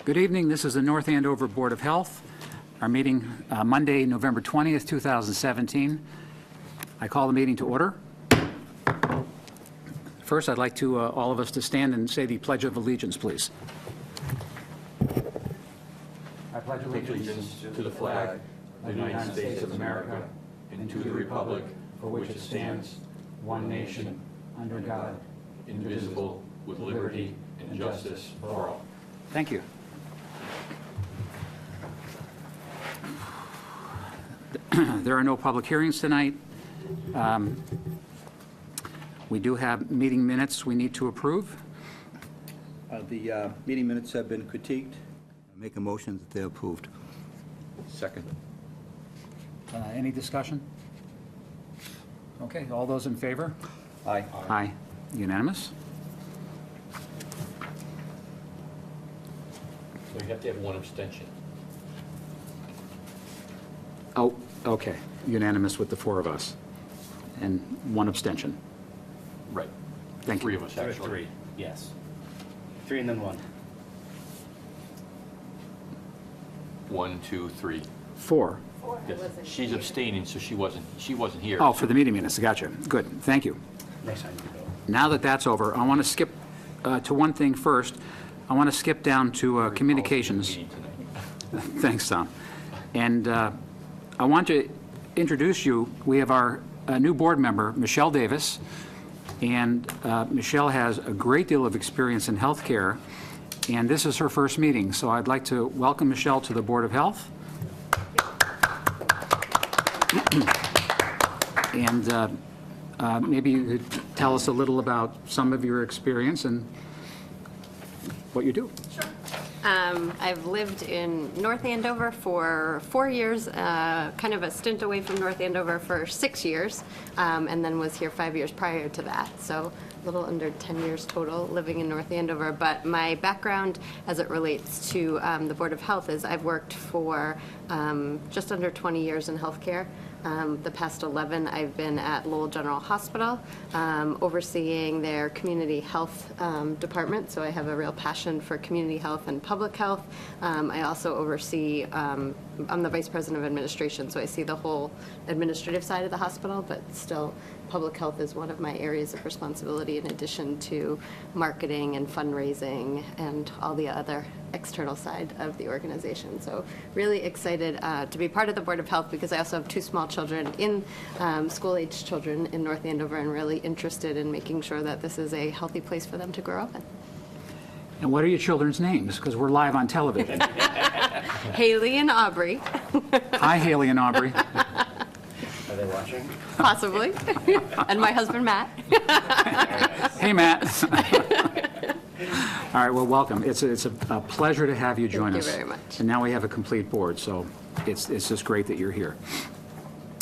Good evening. This is the North Andover Board of Health. Our meeting Monday, November 20th, 2017. I call the meeting to order. First, I'd like to all of us to stand and say the Pledge of Allegiance, please. I pledge allegiance to the flag of the United States of America and to the republic for which it stands, one nation, under God, indivisible, with liberty and justice for all. Thank you. There are no public hearings tonight. We do have meeting minutes we need to approve. The meeting minutes have been critiqued. I make a motion that they're approved. Second. Any discussion? Okay, all those in favor? Aye. Aye. Unanimous? So you have to have one abstention. Oh, okay. Unanimous with the four of us. And one abstention. Right. Thank you. Three of us, There were actually. three, yes. Three and then one. 1, 2, 3. Four. Yes. She's abstaining, so she wasn't here. Oh, for the meeting minutes. Gotcha. Good. Thank you. Next time you go. Now that that's over, I want to skip to one thing first. I want to skip down to communications. Thanks, Tom. And I want to introduce you. We have our new board member, Michelle Davis. And Michelle has a great deal of experience in healthcare. And this is her first meeting. So I'd like to welcome Michelle to the Board of Health. And maybe you could tell us a little about some of your experience and what you do. Sure. I've lived in North Andover for 4 years, kind of a stint away from North Andover for 6 years, and then was here 5 years prior to that. So a little under 10 years total living in North Andover. But my background as it relates to the Board of Health is I've worked for just under 20 years in healthcare. The past 11, I've been at Lowell General Hospital, overseeing their community health department. So I have a real passion for community health and public health. I also oversee, I'm the Vice President of Administration, so I see the whole administrative side of the hospital, but still public health is one of my areas of responsibility in addition to marketing and fundraising and all the other external side of the organization. So really excited to be part of the Board of Health because I also have two small children in school-age children in North Andover and really interested in making sure that this is a healthy place for them to grow up in. And what are your children's names? Because we're live on television. Haley and Aubrey. Hi, Haley and Aubrey. Are they watching? Possibly. And my husband, Matt. Hey, Matt. All right, well, welcome. It's a pleasure to have you join us. Thank you very much. And now we have a complete board, so it's just great that you're here.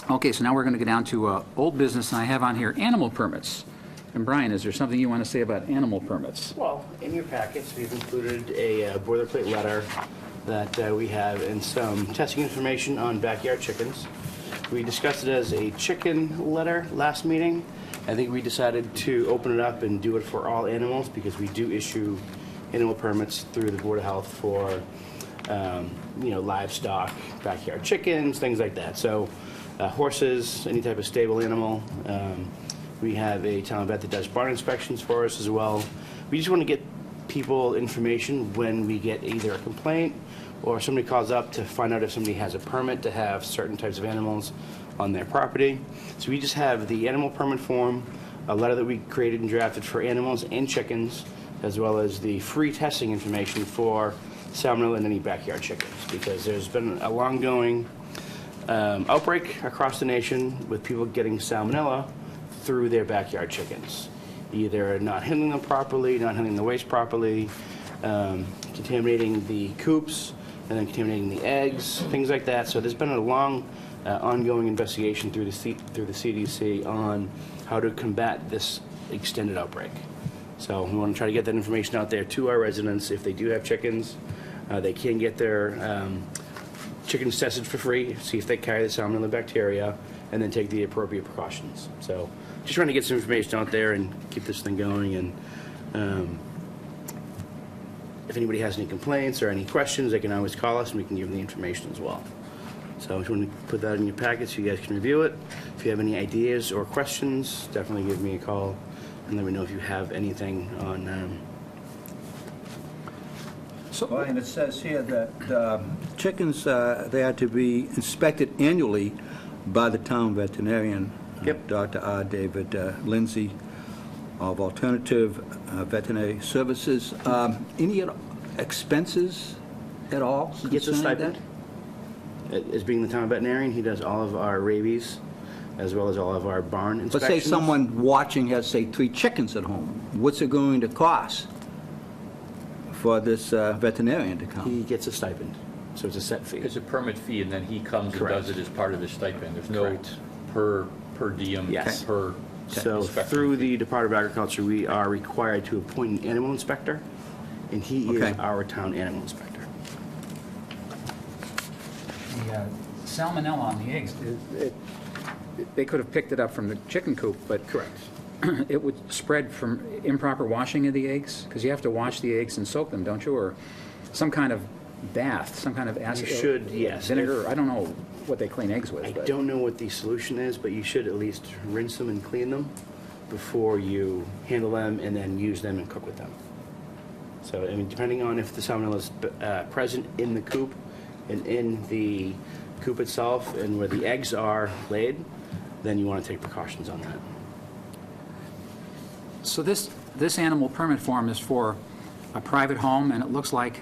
Okay, so now we're going to go down to old business, and I have on here animal permits. And Brian, is there something you want to say about animal permits? Well, in your packets, we've included a boilerplate letter that we have and some testing information on backyard chickens. We discussed it as a chicken letter last meeting. I think we decided to open it up and do it for all animals because we do issue animal permits through the Board of Health for, livestock, backyard chickens, things like that. So horses, any type of stable animal. We have a town vet that does barn inspections for us as well. We just want to get people information when we get either a complaint or somebody calls up to find out if somebody has a permit to have certain types of animals on their property. So we just have the animal permit form, a letter that we created and drafted for animals and chickens, as well as the free testing information for salmonella in any backyard chickens, because there's been a long-going outbreak across the nation with people getting salmonella through their backyard chickens, either not handling them properly, not handling the waste properly, contaminating the coops, and then contaminating the eggs, things like that. So there's been a long ongoing investigation through the CDC on how to combat this extended outbreak. So we want to try to get that information out there to our residents. If they do have chickens, they can get their chickens tested for free, see if they carry the salmonella bacteria, and then take the appropriate precautions. So just trying to get some information out there and keep this thing going. And if anybody has any complaints or any questions, they can always call us and we can give them the information as well. So I just want to put that in your packet so you guys can review it. If you have any ideas or questions, definitely give me a call and let me know if you have anything on. Well, and it says here that chickens, they are to be inspected annually by the town veterinarian, Yep. Dr. R. David Lindsay of Alternative Veterinary Services. Any expenses at all? He gets a concerning stipend. As being the town veterinarian, he does all of our rabies as well as all of our barn But inspections. say someone watching has, say, 3 chickens at home. What's it going to cost for this veterinarian to come? He gets a stipend, so it's a set fee. It's a permit fee, and then he comes and Correct. does it as part of his stipend. There's no Correct. per diem, Yes. per So inspection through fee. the Department of Agriculture, we are required to appoint an animal inspector, and he Okay. is our town animal inspector. The salmonella on the eggs, they could have picked it up from the chicken coop, but Correct. it would spread from improper washing of the eggs? Because you have to wash the eggs and soak them, don't you? Or some kind of bath, some kind of acid? You should, yes. Vinegar, I don't know what they clean eggs with. I but- don't know what the solution is, but you should at least rinse them and clean them before you handle them and then use them and cook with them. So, I mean, depending on if the salmonella is present in the coop and in the coop itself and where the eggs are laid, then you want to take precautions on that. So this animal permit form is for a private home, and it looks like,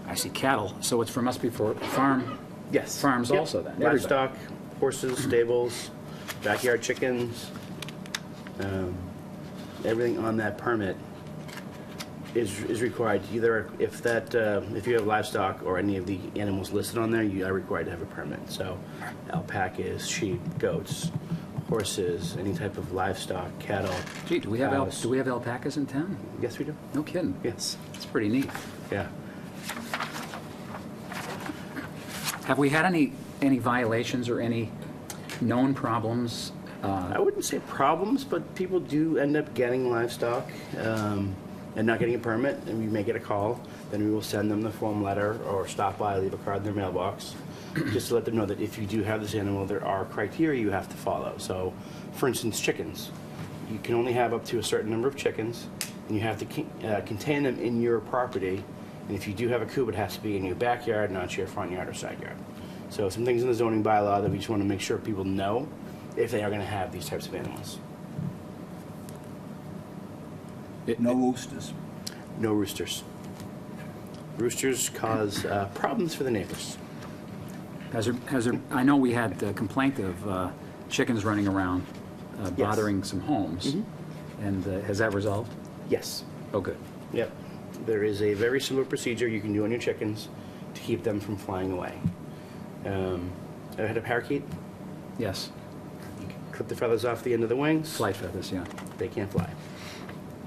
I see cattle, so it must be for Yes. farms Yep. also then? everybody. Livestock, horses, stables, backyard chickens, everything on that permit is required. Either if you have livestock or any of the animals listed on there, you are required to have a permit. So alpacas, sheep, goats, horses, any type of livestock, cattle. Gee, do we cows. have alpacas in town? Yes, we do. No kidding. Yes. It's pretty neat. Yeah. Have we had any violations or any known problems? I wouldn't say problems, but people do end up getting livestock and not getting a permit, and we may get a call. Then we will send them the form letter or stop by, leave a card in their mailbox, just to let them know that if you do have this animal, there are criteria you have to follow. So, for instance, chickens. You can only have up to a certain number of chickens, and you have to contain them in your property. And if you do have a coop, it has to be in your backyard, not your front yard or side yard. So some things in the zoning bylaw that we just want to make sure people know if they are going to have these types of animals. No roosters. No roosters. Roosters cause problems for the neighbors. I know we had a complaint of chickens running around bothering some homes. And has that resolved? Yes. Oh, good. Yep. There is a very similar procedure you can do on your chickens to keep them from flying away. I had a parakeet. Yes. You can clip the feathers off the end of the wings. Flight feathers, yeah. They can't fly.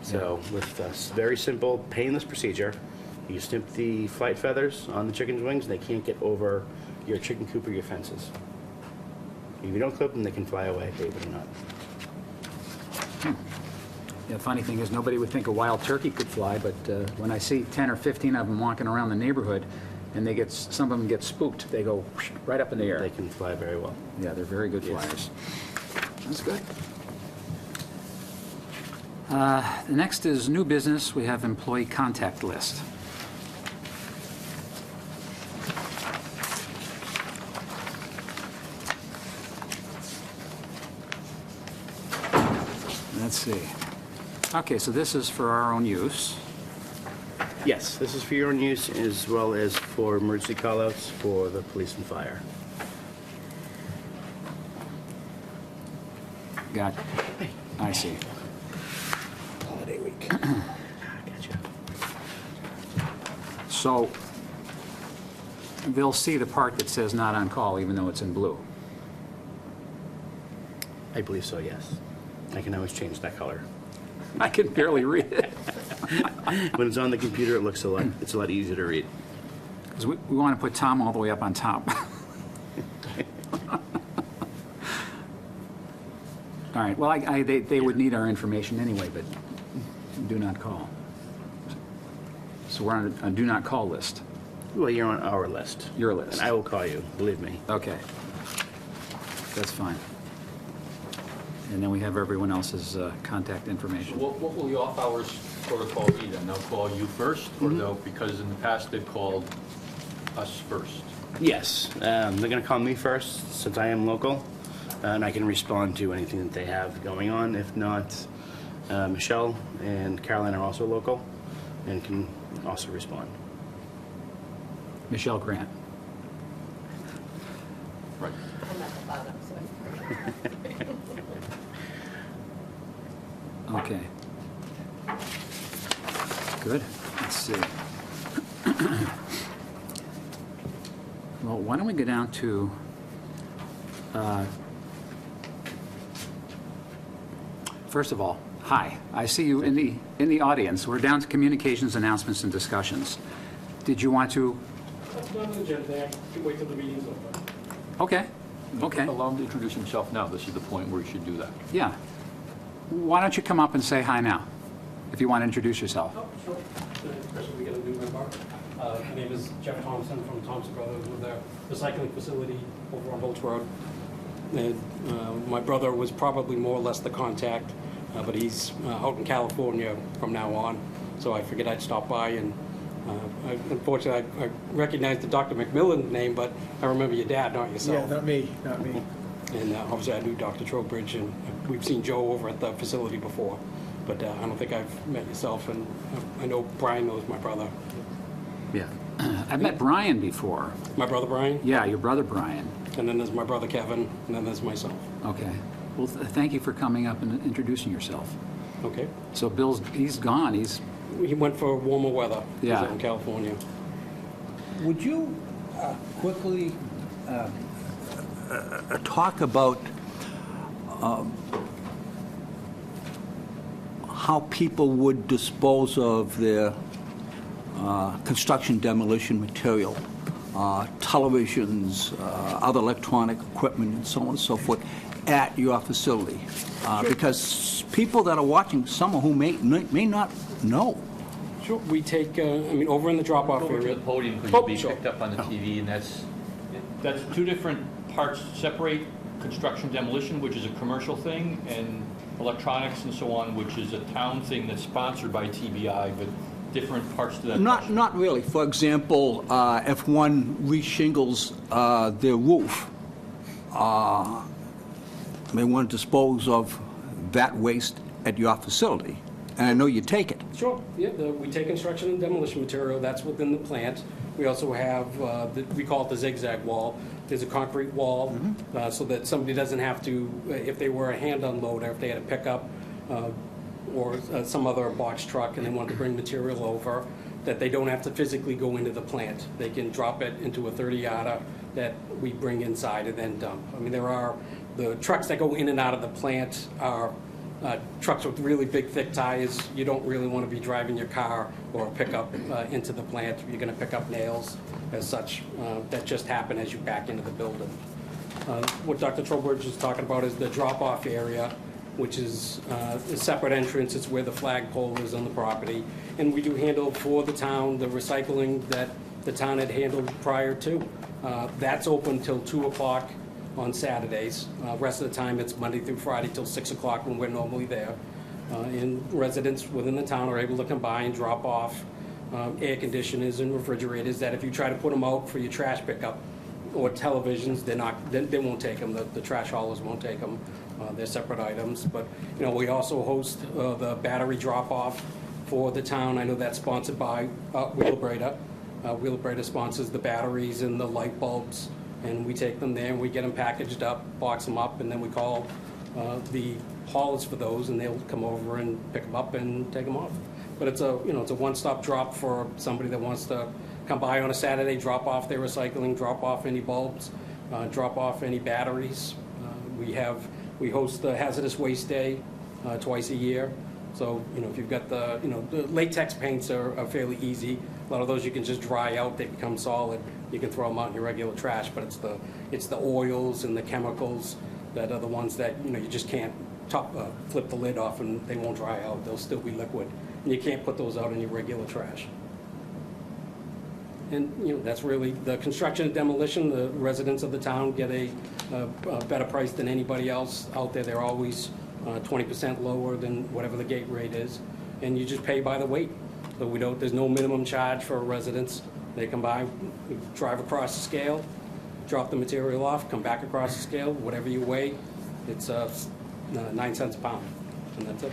So with a very simple, painless procedure, you snip the flight feathers on the chicken's wings, and they can't get over your chicken coop or your fences. If you don't clip them, they can fly away, believe it or not. The funny thing is, nobody would think a wild turkey could fly, but when I see 10 or 15 of them walking around the neighborhood, and some of them get spooked, they go whoosh, right up in the air. They can fly very well. Yeah, they're very good Yes. flyers. That's good. The next is new business. We have employee contact list. Let's see. Okay, so this is for our own use. Yes, this is for your own use as well as for emergency callouts for the police and fire. Got, I see. Holiday week. Gotcha. So they'll see the part that says not on call, even though it's in blue. I believe so, yes. I can always change that color. I can barely read it. When it's on the computer, it's a lot easier to read. Because we want to put Tom all the way up on top. All right, well, they would need our information anyway, but do not call. So we're on a do not call list, Well, you're on our list. your list. And I will call you, believe me. Okay. That's fine. And then we have everyone else's contact information. What will the off-hours protocol be then? They'll call you first, or they'll, because in the past they've called us first? Yes, they're going to call me first, since I am local, and I can respond to anything that they have going on. If not, Michelle and Caroline are also local and can also respond. Michelle Grant. Right. I'm at the bottom, so. Okay. Good. Let's see. Well, why don't we go down to, first of all, hi. I see you in the audience. We're down to communications, announcements, and discussions. Did you want to? That's not an agenda. I can wait till the meeting's over. Okay. Okay. Allow him to introduce himself now. This is the point where he should do that. Yeah. Why don't you come up and say hi now, if you want to introduce yourself? Oh, sure. Especially we got to do my bar. My name is Jeff Thompson from Thompson Brothers with their recycling facility over on Bolts Road. And my brother was probably more or less the contact, but he's out in California from now on. So I figured I'd stop by and unfortunately I recognized the Dr. McMillan name, but I remember your dad, not yourself. Yeah, not me, not me. And obviously I knew Dr. Trowbridge, and we've seen Joe over at the facility before, but I don't think I've met yourself, and I know Brian knows my brother. Yeah. I've met Brian before. My brother Brian, Yeah, your brother Brian. and then there's my brother Kevin, and then there's myself. Okay. Well, thank you for coming up and introducing yourself. Okay. So he's gone. He went for warmer weather. He's Yeah. out in California. Would you quickly talk about how people would dispose of their construction demolition material, televisions, other electronic equipment, and so on and so forth, at your facility? Because people that are watching, some of whom may not know. Sure. We take, over in the drop-off Over to area. the podium, because Oh, you'll be sure. picked up on the TV, and that's two different parts. Separate construction demolition, which is a commercial thing, and electronics and so on, which is a town thing that's sponsored by TBI, but different parts to that. Not really. For example, if one reshingles their roof, may want to dispose of that waste at your facility. And I know you take it. Sure, yeah, we take construction and demolition material, that's within the plant. We also have, we call it the zigzag wall. There's a concrete wall, so that somebody doesn't have to, if they were a hand unloader, if they had a pickup or some other box truck and they wanted to bring material over, that they don't have to physically go into the plant. They can drop it into a 30-yarder that we bring inside and then dump. The trucks that go in and out of the plant are trucks with really big, thick tires. You don't really want to be driving your car or pickup into the plant. You're going to pick up nails as such that just happen as you back into the building. What Dr. Trowbridge is talking about is the drop-off area, which is a separate entrance. It's where the flagpole is on the property. And we do handle for the town the recycling that the town had handled prior to. That's open till 2 o'clock on Saturdays. Rest of the time, it's Monday through Friday till 6 o'clock when we're normally there. And residents within the town are able to come by and drop off air conditioners and refrigerators that if you try to put them out for your trash pickup or televisions, they won't take them. The trash haulers won't take them. They're separate items. But, we also host the battery drop-off for the town. I know that's sponsored by Wheelabrator. Wheelabrator sponsors the batteries and the light bulbs. And we take them there and we get them packaged up, box them up, and then we call the haulers for those, and they'll come over and pick them up and take them off. But it's a one-stop drop for somebody that wants to come by on a Saturday, drop off their recycling, drop off any bulbs, drop off any batteries. We host the Hazardous Waste Day twice a year. So, if you've got the latex paints are fairly easy. A lot of those you can just dry out, they become solid. You can throw them out in your regular trash, but it's the oils and the chemicals that are the ones that, you just can't flip the lid off and they won't dry out. They'll still be liquid. And you can't put those out in your regular trash. And, that's really, the construction and demolition, the residents of the town get a better price than anybody else out there. They're always 20% lower than whatever the gate rate is, and you just pay by the weight. So there's no minimum charge for residents. They come by, drive across the scale, drop the material off, come back across the scale, whatever you weigh, it's 9 cents a pound, and that's it.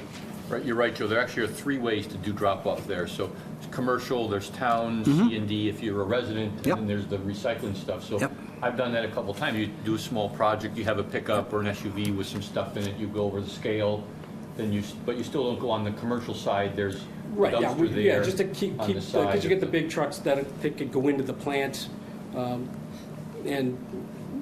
Right, you're right, Joe. There actually are 3 ways to do drop-off there. So it's commercial, there's town, C&D if you're a resident, Yep. and then there's the recycling stuff. So Yep. I've done that a couple times. You do a small project, you have a pickup or an SUV with some stuff in it, you go over the scale, but you still don't go on the commercial side. There's a Right, yeah, dumpster there just to keep, on the side. because you get the big trucks that could go into the plant, and,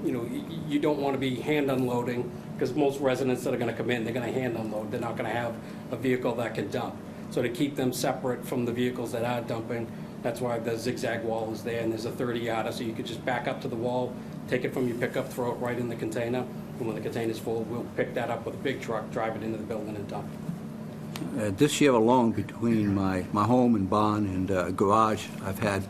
you don't want to be hand unloading, because most residents that are going to come in, they're going to hand unload. They're not going to have a vehicle that can dump. So to keep them separate from the vehicles that are dumping, that's why the zigzag wall is there, and there's a 30-yarder, so you could just back up to the wall, take it from your pickup, throw it right in the container, and when the container's full, we'll pick that up with a big truck, drive it into the building and dump. This year alone, between my home and barn and garage, I've had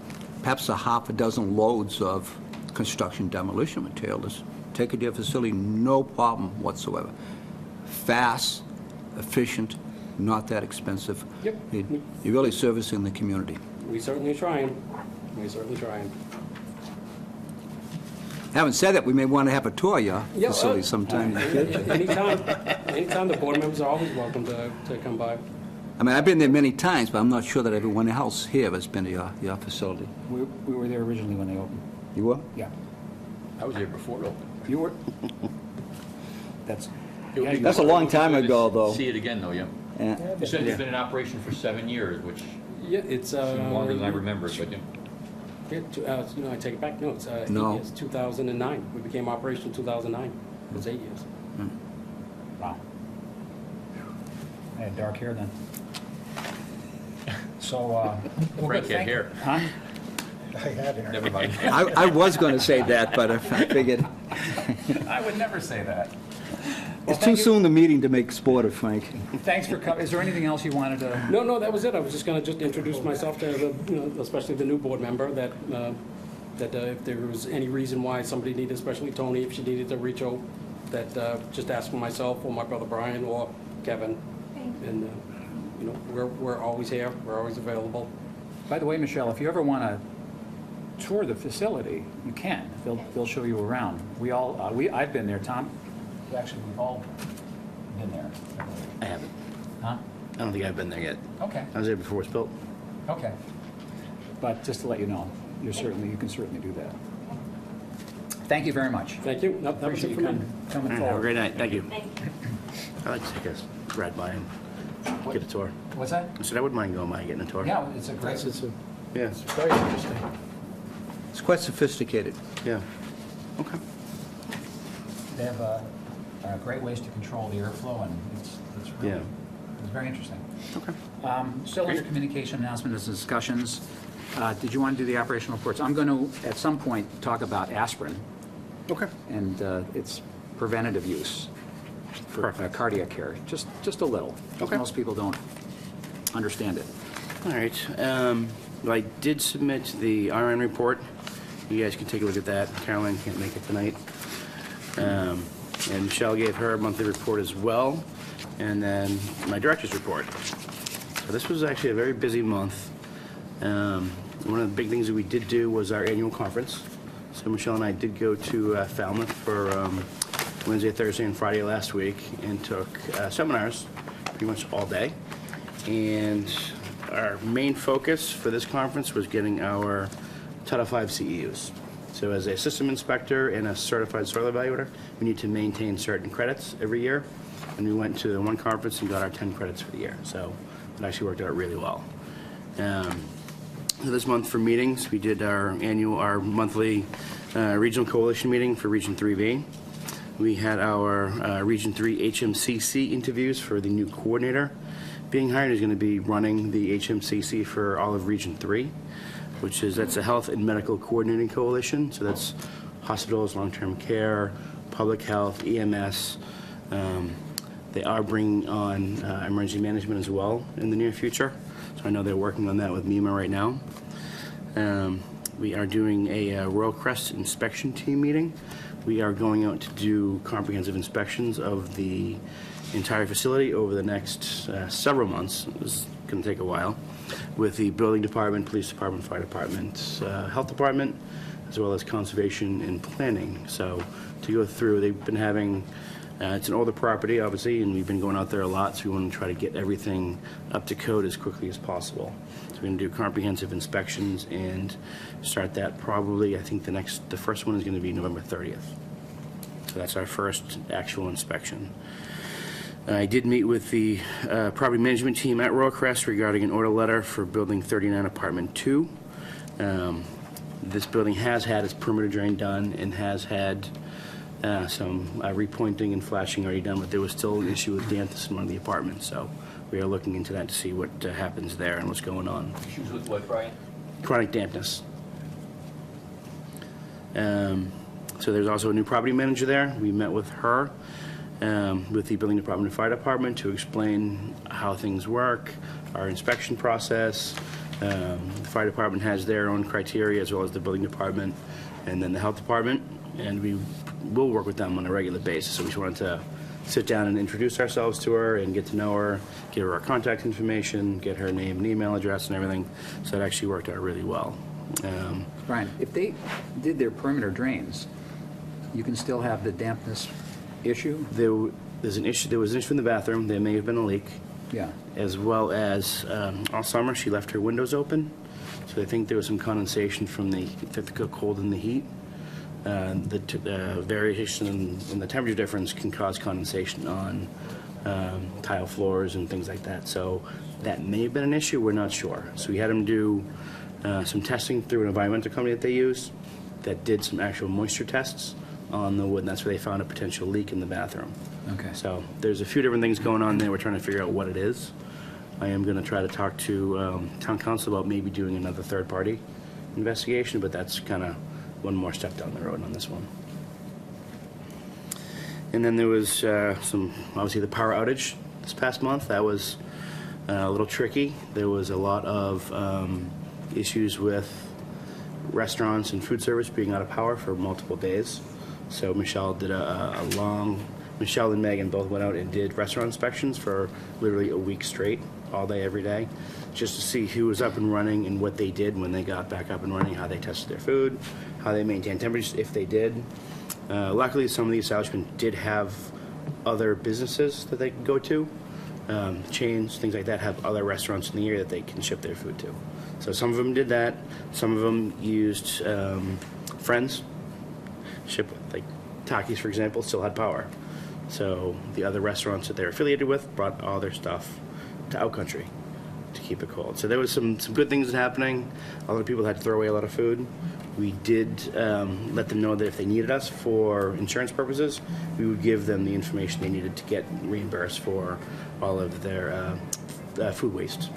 perhaps a half a dozen loads of construction demolition material. Just take it to your facility, no problem whatsoever. Fast, efficient, not that expensive. Yep. You're really servicing the community. We certainly are trying. We're certainly trying. Having said that, we may want to have a tour of your Yeah, facility sometime. Anytime the board members are always welcome to come by. I mean, I've been there many times, but I'm not sure that everyone else here has been to your facility. We were there originally when they opened. You were? Yeah. I was there before it opened. You were? That's, It would be That's a good- long it would be time good to ago, though. See it again, though, yeah. Yeah. You said it's been in operation for 7 years, which Yeah, it's... seemed longer than I remember, but yeah. I take it back. No, it's 8 No. years. 2009. We became operational in 2009. It's 8 years. wow. I had dark hair then. So, well, Frank good, had thank- hair. Huh? I had hair. Never mind. I was going to say that, but I figured I would never say that. it's too soon the meeting to make sport of Frank. Thanks for coming. Is there anything else you wanted to? No, that was it. I was just going to introduce myself to the, especially the new board member, that if there was any reason why somebody needed, especially Tony, if she needed to reach out, that just ask for myself or my brother Brian or Kevin. And, we're always here. We're always available. By the way, Michelle, if you ever want to tour the facility, you can. They'll show you around. I've been there, Tom. Actually, we've all been there. I haven't. Huh? I don't think I've been there yet. Okay. I was there before it was built. Okay. But just to let you know, you can certainly do that. Thank you very much. Thank you. No, that was Appreciate it you for me. coming All right, have a forward. great night. Thank you. I'd like to take a ride by and get a tour. What's that? I said I wouldn't mind going by and getting a tour. Yeah, it's a great, Yeah. very interesting. It's quite sophisticated. Yeah. Okay. They have great ways to control the airflow, and it's really, Yeah. it's very interesting. Okay. Still under communication announcements and discussions. Did you want to do the operational reports? I'm going to, at some point, talk about aspirin Okay. and its preventative use for Perfect. cardiac care, just a little. Okay. Most people don't understand it. All right. Well, I did submit the RN report. You guys can take a look at that. Caroline can't make it tonight. And Michelle gave her monthly report as well. And then my director's report. So this was actually a very busy month. One of the big things that we did do was our annual conference. So Michelle and I did go to Falmouth for Wednesday, Thursday, and Friday last week and took seminars pretty much all day. And our main focus for this conference was getting our Title V CEUs. So as a system inspector and a certified soil evaluator, we need to maintain certain credits every year. And we went to one conference and got our 10 credits for the year. So it actually worked out really well. So this month for meetings, we did our monthly regional coalition meeting for Region 3B. We had our Region 3 HMCC interviews for the new coordinator being hired, who's going to be running the HMCC for all of Region 3, that's a health and medical coordinating coalition. So that's hospitals, long-term care, public health, EMS. They are bringing on emergency management as well in the near future. So I know they're working on that with MEMA right now. We are doing a Royal Crest inspection team meeting. We are going out to do comprehensive inspections of the entire facility over the next several months. It's going to take a while, with the building department, police department, fire department, health department, as well as conservation and planning. So to go through, they've been having, it's an older property, obviously, and we've been going out there a lot, so we want to try to get everything up to code as quickly as possible. So we're going to do comprehensive inspections and start that probably, I think the first one is going to be November 30th. So that's our first actual inspection. I did meet with the property management team at Royal Crest regarding an order letter for Building 39, Apartment 2. This building has had its perimeter drain done and has had some repointing and flashing already done, but there was still an issue with dampness in one of the apartments. So we are looking into that to see what happens there and what's going on. Issues with what, Brian? Chronic dampness. So there's also a new property manager there. We met with her, with the building department and fire department to explain how things work, our inspection process. The fire department has their own criteria, as well as the building department, and then the health department, and we will work with them on a regular basis. So we just wanted to sit down and introduce ourselves to her and get to know her, give her our contact information, get her name and email address and everything. So it actually worked out really well. Brian, if they did their perimeter drains, you can still have the dampness issue? There was an issue in the bathroom. There may have been a leak. Yeah. As well as all summer she left her windows open, so I think there was some condensation from the cold and the heat. The variation in the temperature difference can cause condensation on tile floors and things like that. So that may have been an issue. We're not sure. So we had them do some testing through an environmental company that they use that did some actual moisture tests on the wood, and that's where they found a potential leak in the bathroom. Okay. So there's a few different things going on there. We're trying to figure out what it is. I am going to try to talk to town council about maybe doing another third-party investigation, but that's kind of one more step down the road on this one. And then there was obviously the power outage this past month. That was a little tricky. There was a lot of issues with restaurants and food service being out of power for multiple days. So Michelle did Michelle and Megan both went out and did restaurant inspections for literally a week straight, all day, every day, just to see who was up and running and what they did when they got back up and running, how they tested their food, how they maintained temperatures, if they did. Luckily, some of the establishments did have other businesses that they could go to. Chains, things like that, have other restaurants in the area that they can ship their food to. So some of them did that. Some of them used Friends. Ship, like Takis, for example, still had power. So the other restaurants that they're affiliated with brought all their stuff to Outcountry to keep it cold. So there was some good things happening. A lot of people had to throw away a lot of food. We did let them know that if they needed us for insurance purposes, we would give them the information they needed to get reimbursed for all of their food waste.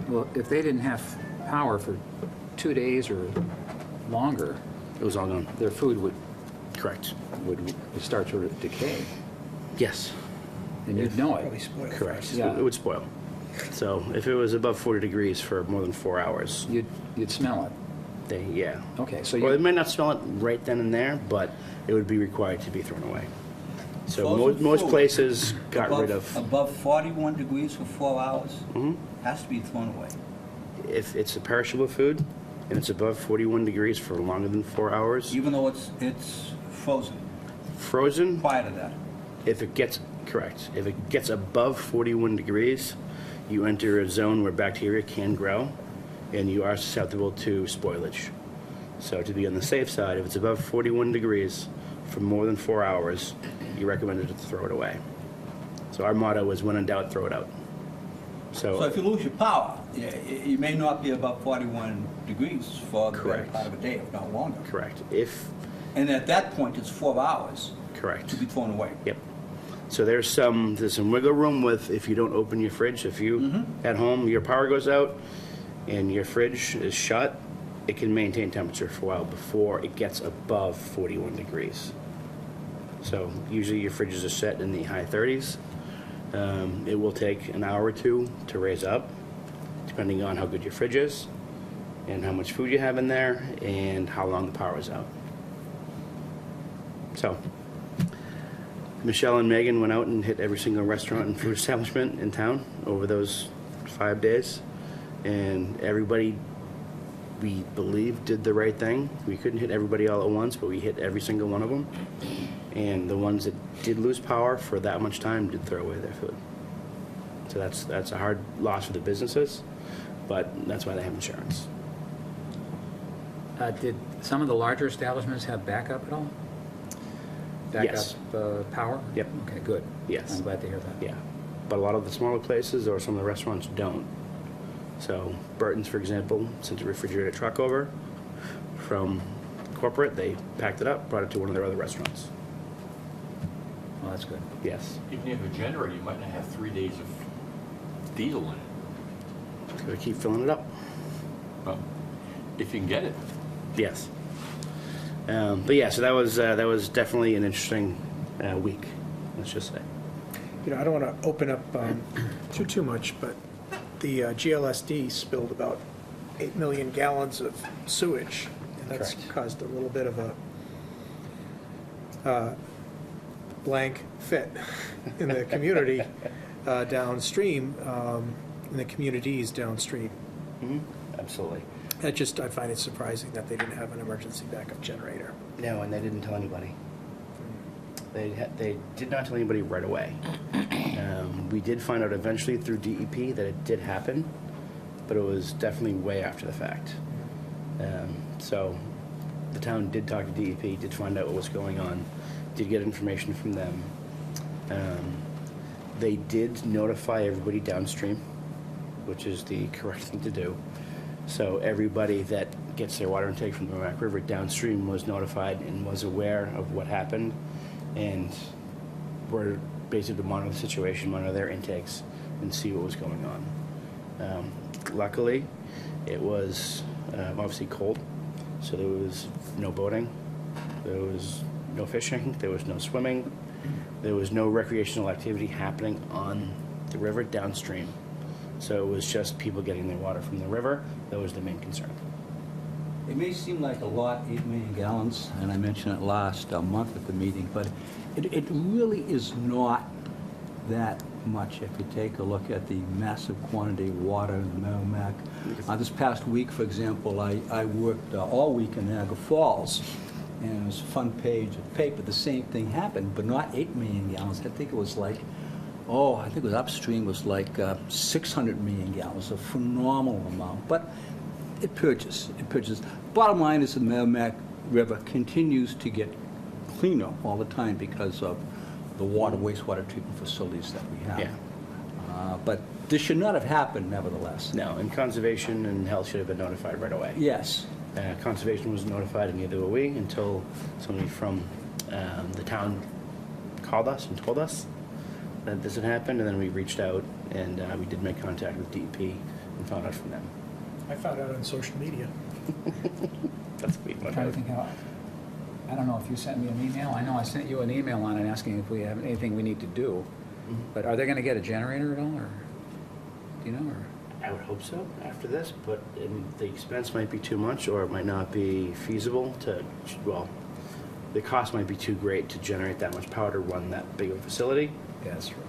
Well, if they didn't have power for 2 days or longer, It was all gone. their food would Correct. start to decay, Yes. and you'd know it. Correct. Yeah. It would spoil. So if it was above 40 degrees for more than 4 hours, You'd smell it. yeah. Okay, so Well, they you, might not smell it right then and there, but it would be required to be thrown away. So Frozen most food places got rid above- of, Above 41 degrees for 4 hours, has to be thrown away. if it's a perishable food and it's above 41 degrees for longer than 4 hours, Even though it's frozen frozen, prior to that. if it gets above 41 degrees, you enter a zone where bacteria can grow and you are susceptible to spoilage. So to be on the safe side, if it's above 41 degrees for more than 4 hours, you recommend to throw it away. So our motto was, when in doubt, throw it out. So if you lose your power, you may not be above 41 degrees for the better Correct. part of a day, if not longer. Correct. And at that point, it's 4 hours Correct. to be thrown away. Yep. So there's some wiggle room with, if you don't open your fridge, if you at home, your power goes out and your fridge is shut, it can maintain temperature for a while before it gets above 41 degrees. So usually your fridges are set in the high 30s. It will take an hour or two to raise up, depending on how good your fridge is. and how much food you have in there, and how long the power is out. So, Michelle and Megan went out and hit every single restaurant and food establishment in town over those 5 days, and everybody, we believe, did the right thing. We couldn't hit everybody all at once, but we hit every single one of them. And the ones that did lose power for that much time did throw away their food. So that's a hard loss for the businesses, but that's why they have insurance. Did some of the larger establishments have backup at all? Yes. Backup power? Yep. Okay, good. Yes. I'm glad to hear that. Yeah, but a lot of the smaller places or some of the restaurants don't. So Burton's, for example, sent a refrigerated truck over from corporate. They packed it up, brought it to one of their other restaurants. Well, that's good. Yes. Even if you have a generator, you might not have 3 days of diesel in it. Just gotta keep filling it up. Well, if you can get it. Yes. But yeah, so that was definitely an interesting week, let's just say. You know, I don't want to open up too much, but the GLSD spilled about 8 million gallons of sewage, and that's Correct. caused a little bit of a blank fit in the community downstream, in the communities downstream. Absolutely. I find it surprising that they didn't have an emergency backup generator. No, and they didn't tell anybody. They did not tell anybody right away. We did find out eventually through DEP that it did happen, but it was definitely way after the fact. So the town did talk to DEP, did find out what was going on, did get information from them. They did notify everybody downstream, which is the correct thing to do. So everybody that gets their water intake from the Merrimack River downstream was notified and was aware of what happened, and were basically to monitor the situation, monitor their intakes, and see what was going on. Luckily, it was obviously cold, so there was no boating, there was no fishing, there was no swimming, there was no recreational activity happening on the river downstream. So it was just people getting their water from the river. That was the main concern. It may seem like a lot, 8 million gallons, and I mentioned it last month at the meeting, but it really is not that much if you take a look at the massive quantity of water in the Merrimack. This past week, for example, I worked all week in Niagara Falls, and it was a fun page of paper. The same thing happened, but not 8 million gallons. I think it was like, I think it was upstream was like 600 million gallons, a phenomenal amount. But it purges. Bottom line is the Merrimack River continues to get cleaner all the time because of the wastewater treatment facilities that we have. Yeah. But this should not have happened, nevertheless. No, and conservation and health should have been notified right away. Yes. Conservation was notified, and neither were we until somebody from the town called us and told us that this had happened, and then we reached out, and we did make contact with DEP and found out from them. I found out on social media. That's sweet. I'm trying to think how, I don't know if you sent me an email. I know I sent you an email on it asking if we have anything we need to do. But are they going to get a generator at all, or do you know? Or? I would hope so after this, but the expense might be too much, or it might not be feasible to, well, the cost might be too great to generate that much power to run that big of a facility. Yeah, that's true.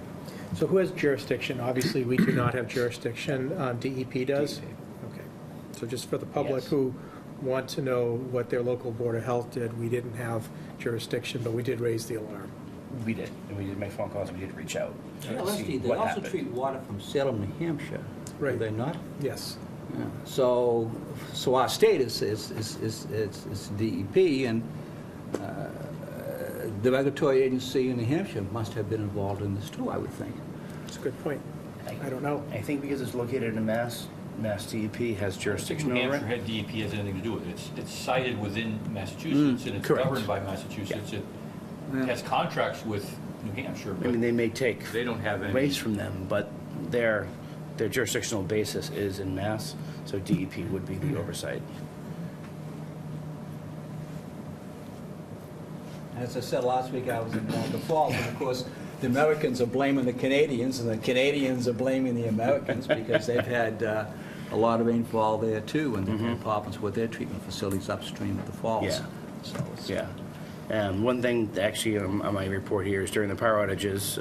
So who has jurisdiction? Obviously, we do not have jurisdiction. DEP does? DEP. Okay. So just for the public Yes. who want to know what their local Board of Health did, we didn't have jurisdiction, but we did raise the alarm. We did, and we did make phone calls, and we did reach out to see They what also happened. treat water from Salem, New Hampshire. Right. Do they not? Yes. Yeah. So our state is DEP, and the regulatory agency in New Hampshire must have been involved in this too, I would think. That's a good point. I don't know. I think because it's located in Mass DEP has jurisdiction New over Hampshire it. had DEP has anything to do with it. It's sited within Massachusetts, and it's correct. governed by Massachusetts. It has contracts with New Hampshire, I mean, but they may take they don't have any. waste from them, but their jurisdictional basis is in Mass, so DEP would be the oversight. As I said last week, I was in Niagara Falls, and of course, the Americans are blaming the Canadians, and the Canadians are blaming the Americans because they've had a lot of rainfall there too, and they've had problems with their treatment facilities upstream of the falls. Yeah. So it's- Yeah. One thing actually on my report here is during the power outages,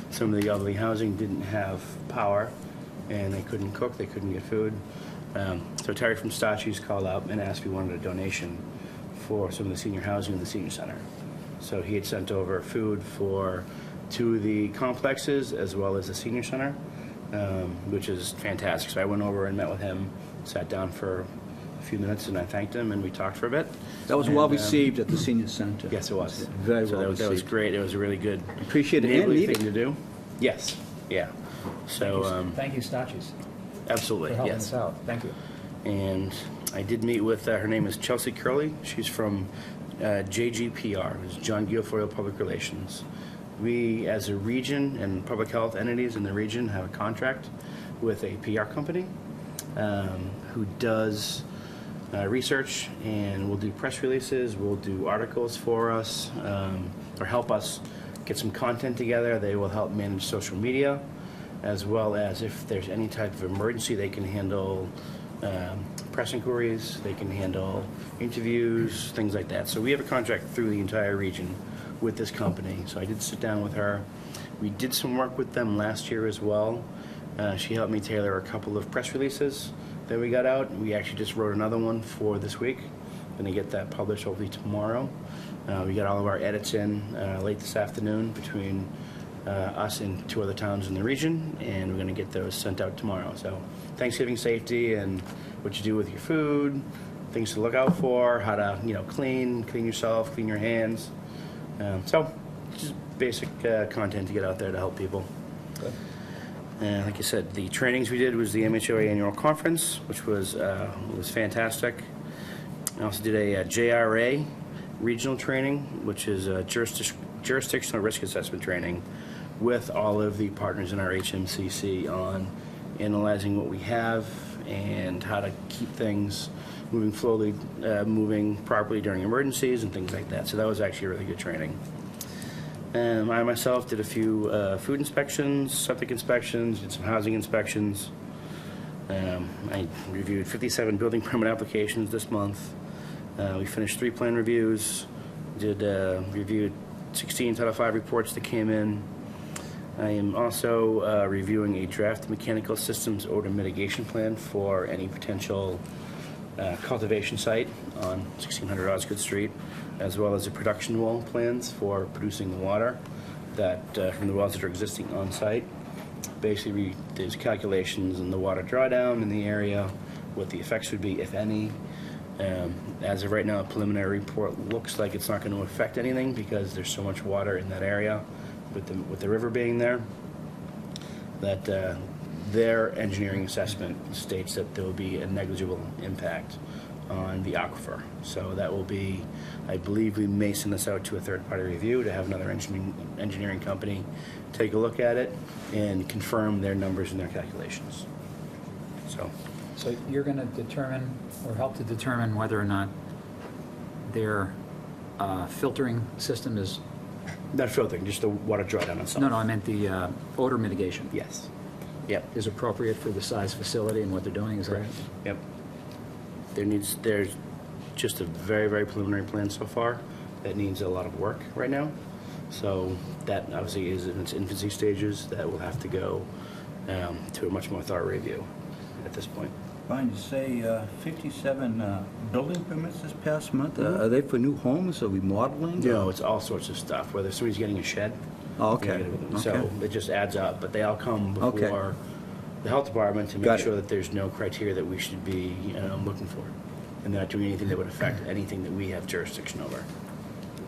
some of the elderly housing didn't have power and they couldn't cook, they couldn't get food. So Terry from Stachy's called up and asked if we wanted a donation for some of the senior housing in the senior center. So he had sent over food for 2 of the complexes as well as the senior center, which is fantastic. So I went over and met with him, sat down for a few minutes, and I thanked him, and we talked for a bit. That was And, well received at the senior center. Yes, it was. Very So well that was received. great. It was a really good Appreciate it and neighborly needed. thing to do. Yes, yeah. So, Thank you, Stachys, absolutely, for helping yes. us out. Thank you. And I did meet with, her name is Chelsea Curley. She's from JGPR, which is John Guilfoyle Public Relations. We, as a region and public health entities in the region, have a contract with a PR company who does research and will do press releases, will do articles for us, or help us get some content together. They will help manage social media, as well as if there's any type of emergency, they can handle press inquiries, they can handle interviews, things like that. So we have a contract through the entire region with this company. So I did sit down with her. We did some work with them last year as well. She helped me tailor a couple of press releases that we got out. We actually just wrote another one for this week. Going to get that published hopefully tomorrow. We got all of our edits in late this afternoon between us and 2 other towns in the region, and we're going to get those sent out tomorrow. So Thanksgiving safety and what you do with your food, things to look out for, how to clean yourself, clean your hands. So just basic content to get out there to help people. And like I said, the trainings we did was the MHOA annual conference, which was fantastic. I also did a JRA regional training, which is a jurisdictional risk assessment training with all of the partners in our HMCC on analyzing what we have and how to keep things moving properly during emergencies and things like that. So that was actually a really good training. I myself did a few food inspections, septic inspections, did some housing inspections. I reviewed 57 building permit applications this month. We finished 3 plan reviews, reviewed 16 Title V reports that came in. I am also reviewing a draft mechanical systems odor mitigation plan for any potential cultivation site on 1600 Osgood Street, as well as the production well plans for producing the water that from the wells that are existing on site. Basically, there's calculations in the water drawdown in the area, what the effects would be, if any. As of right now, a preliminary report looks like it's not going to affect anything because there's so much water in that area with the river being there, that their engineering assessment states that there will be a negligible impact on the aquifer. So that will be, I believe we may send this out to a third-party review to have another engineering company take a look at it and confirm their numbers and their calculations. So you're going to determine, or help to determine, whether or not their filtering system is... Not filtering, just the water drawdown itself. No, I meant the odor mitigation. Yes. Yep. Is appropriate for the size facility and what they're doing, is that right? Yep. There's just a very, very preliminary plan so far that needs a lot of work right now. So that obviously is in its infancy stages. That will have to go to a much more thorough review at this point. Brian, you say 57 building permits this past month? Are they for new homes or remodeling? No, it's all sorts of stuff, whether somebody's getting a shed. Oh, okay. So Okay. it just adds up, but they all come before Okay. the health department to make Got it. sure that there's no criteria that we should be looking for. And they're not doing anything that would affect anything that we have jurisdiction over.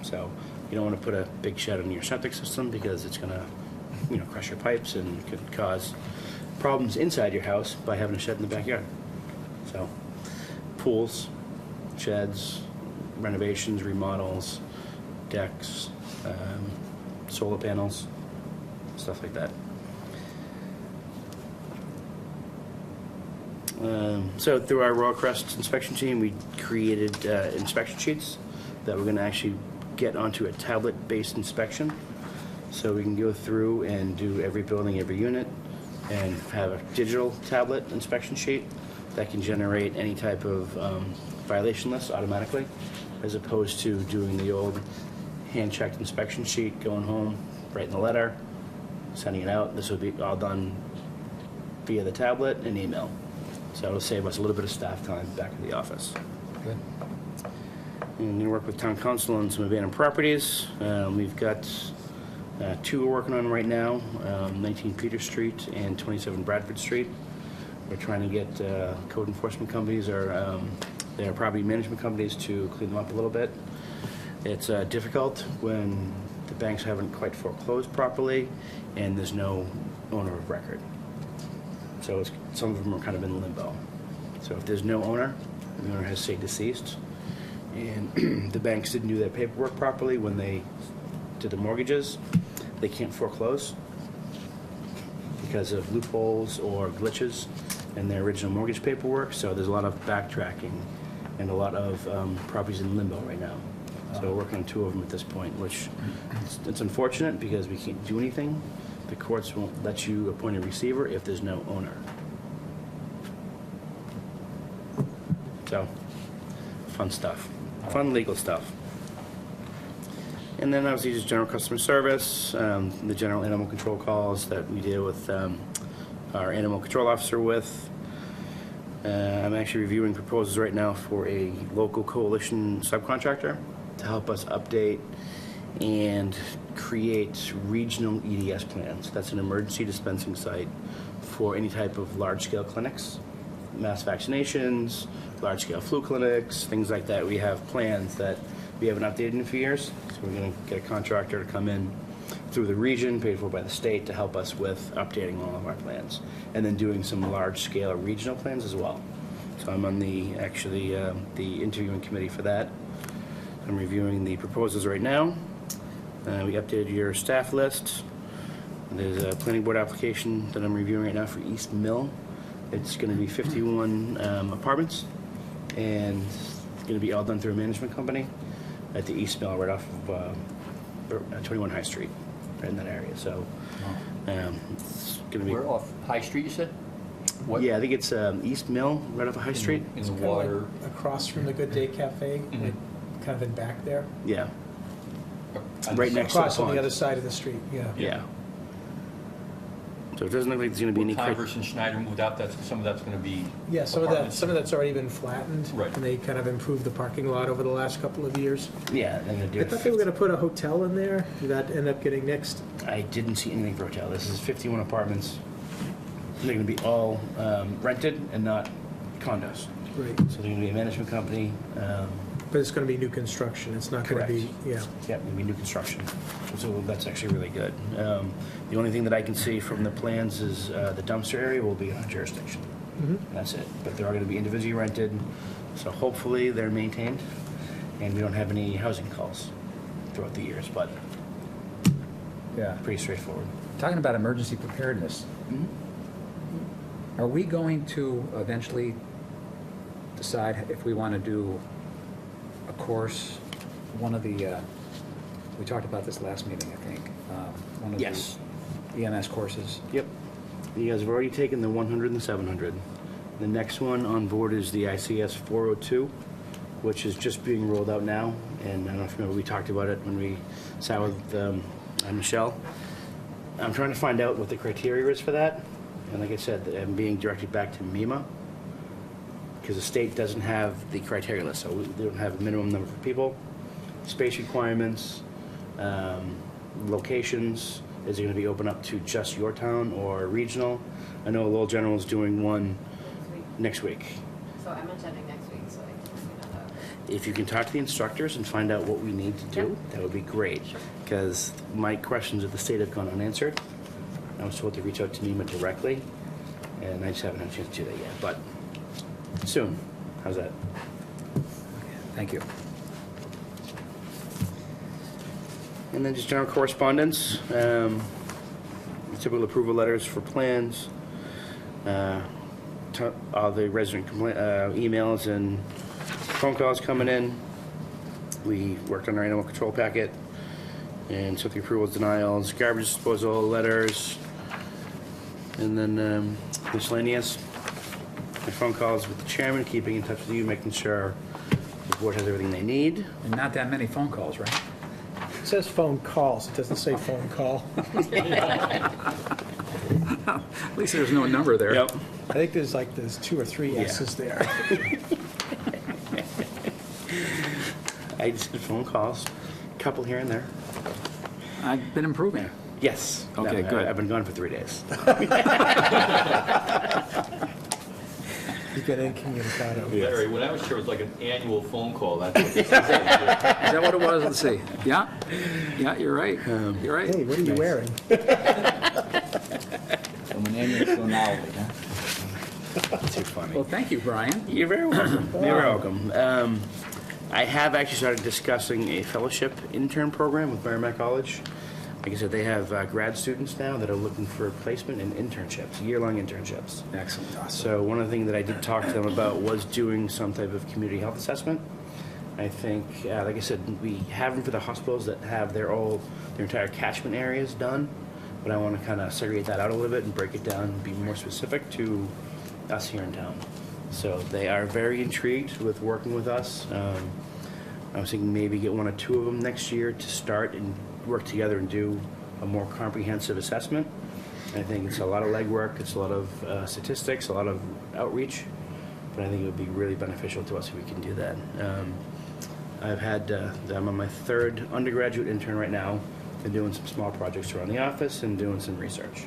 So you don't want to put a big shed on your septic system because it's going to crush your pipes and could cause problems inside your house by having a shed in the backyard. So pools, sheds, renovations, remodels, decks, solar panels, stuff like that. So through our Royal Crest inspection team, we created inspection sheets that we're going to actually get onto a tablet-based inspection. So we can go through and do every building, every unit, and have a digital tablet inspection sheet that can generate any type of violation list automatically, as opposed to doing the old hand-checked inspection sheet, going home, writing the letter, sending it out. This would be all done via the tablet and email. So it'll save us a little bit of staff time back at the office. Good. And we work with town council on some abandoned properties. We've got 2 we're working on right now, 19 Peter Street and 27 Bradford Street. We're trying to get code enforcement companies or their property management companies to clean them up a little bit. It's difficult when the banks haven't quite foreclosed properly and there's no owner of record. So some of them are kind of in limbo. So if there's no owner, the owner has stayed deceased, and the banks didn't do their paperwork properly when they did the mortgages, they can't foreclose because of loopholes or glitches in their original mortgage paperwork. So there's a lot of backtracking and a lot of properties in limbo right now. So we're working on 2 of them at this point, which it's unfortunate because we can't do anything. The courts won't let you appoint a receiver if there's no owner. So, fun stuff. Fun legal stuff. And then obviously just general customer service, the general animal control calls that we deal with our animal control officer with. I'm actually reviewing proposals right now for a local coalition subcontractor to help us update and create regional EDS plans. That's an emergency dispensing site for any type of large-scale clinics, mass vaccinations, large-scale flu clinics, things like that. We have plans that we haven't updated in a few years, so we're going to get a contractor to come in through the region, paid for by the state, to help us with updating all of our plans, and then doing some large-scale regional plans as well. So I'm on the interviewing committee for that. I'm reviewing the proposals right now. We updated your staff list. There's a planning board application that I'm reviewing right now for East Mill. It's going to be 51 apartments, and it's going to be all done through a management company at the East Mill, right off of 21 High Street, right in that area. So it's going to be. We're off High Street, you said? What? Yeah, I think it's East Mill, right off of High Street. In the Kinda water. like across from the Good Day Cafe, like kind of in back there. Yeah, right next to the Across on the pond. other side of the street, yeah. Yeah. So it doesn't look like there's going to be any. Converse and Schneider moved out, some of that's going to be. Yeah, some of apartments. that's already been flattened. Right. And they kind of improved the parking lot over the last couple of years. Yeah, they're going to do I it. thought they were gonna put a hotel in there. Did that end up getting nixed? I didn't see anything for hotel. This is 51 apartments. They're going to be all rented and not condos. Right. So they're going to be a management company. But it's gonna be new construction. It's not gonna be, yeah. Yeah, going to be new construction. So that's actually really good. The only thing that I can see from the plans is the dumpster area will be in our jurisdiction. That's it. But they're all going to be individually rented. So hopefully they're maintained and we don't have any housing calls throughout the years, but Yeah. pretty straightforward. Talking about emergency preparedness, are we going to eventually decide if we want to do a course, one of the, we talked about this last meeting, I think, one of Yes. the EMS courses? Yep. You guys have already taken the 100 and the 700. The next one on board is the ICS 402, which is just being rolled out now. And I don't know if you remember, we talked about it when we sat with Michelle. I'm trying to find out what the criteria is for that. And like I said, I'm being directed back to MEMA because the state doesn't have the criteria list. So they don't have a minimum number for people, space requirements, locations. Is it going to be open up to just your town or regional? I know Lowell General is doing one next week. So I'm attending next week, so I can figure that out. If you can talk to the instructors and find out what we need to do, that would be great. Because my questions at the state have gone unanswered. I was told to reach out to MEMA directly, and I just haven't had a chance to do that yet. But soon. How's that? Thank you. And then just general correspondence, typical approval letters for plans, all the resident emails and phone calls coming in. We worked on our animal control packet and took the approvals, denials, garbage disposal letters, And then miscellaneous, my phone calls with the chairman, keeping in touch with you, making sure the board has everything they need. And not that many phone calls, right? It says phone calls, it doesn't say phone call. At least there's no number there. Yep. I think there's 2 or 3 S's there. I just did phone calls, a couple here and there. I've been improving. Yes. Okay, good. I've been gone for 3 days. You've been incommunicado. Larry, when I was here, it was like an annual phone call. That's what Is that what it was? Let's see. Yeah? Yeah, you're right. You're right. Hey, what are you wearing? From an annual to an hourly, huh? Too funny. Well, thank you, Brian. You're very welcome. You're very welcome. I have actually started discussing a fellowship intern program with Merrimack College. Like I said, they have grad students now that are looking for placement and internships, year-long internships. Excellent. So one of the things that I did talk to them about was doing some type of community health assessment. I think, like I said, we have them for the hospitals that have their entire catchment areas done, but I want to kind of segregate that out a little bit and break it down and be more specific to us here in town. So they are very intrigued with working with us. I was thinking maybe get 1 or 2 of them next year to start and work together and do a more comprehensive assessment. I think it's a lot of legwork, it's a lot of statistics, a lot of outreach, but I think it would be really beneficial to us if we can do that. I'm on my 3rd undergraduate intern right now. Been doing some small projects around the office and doing some research.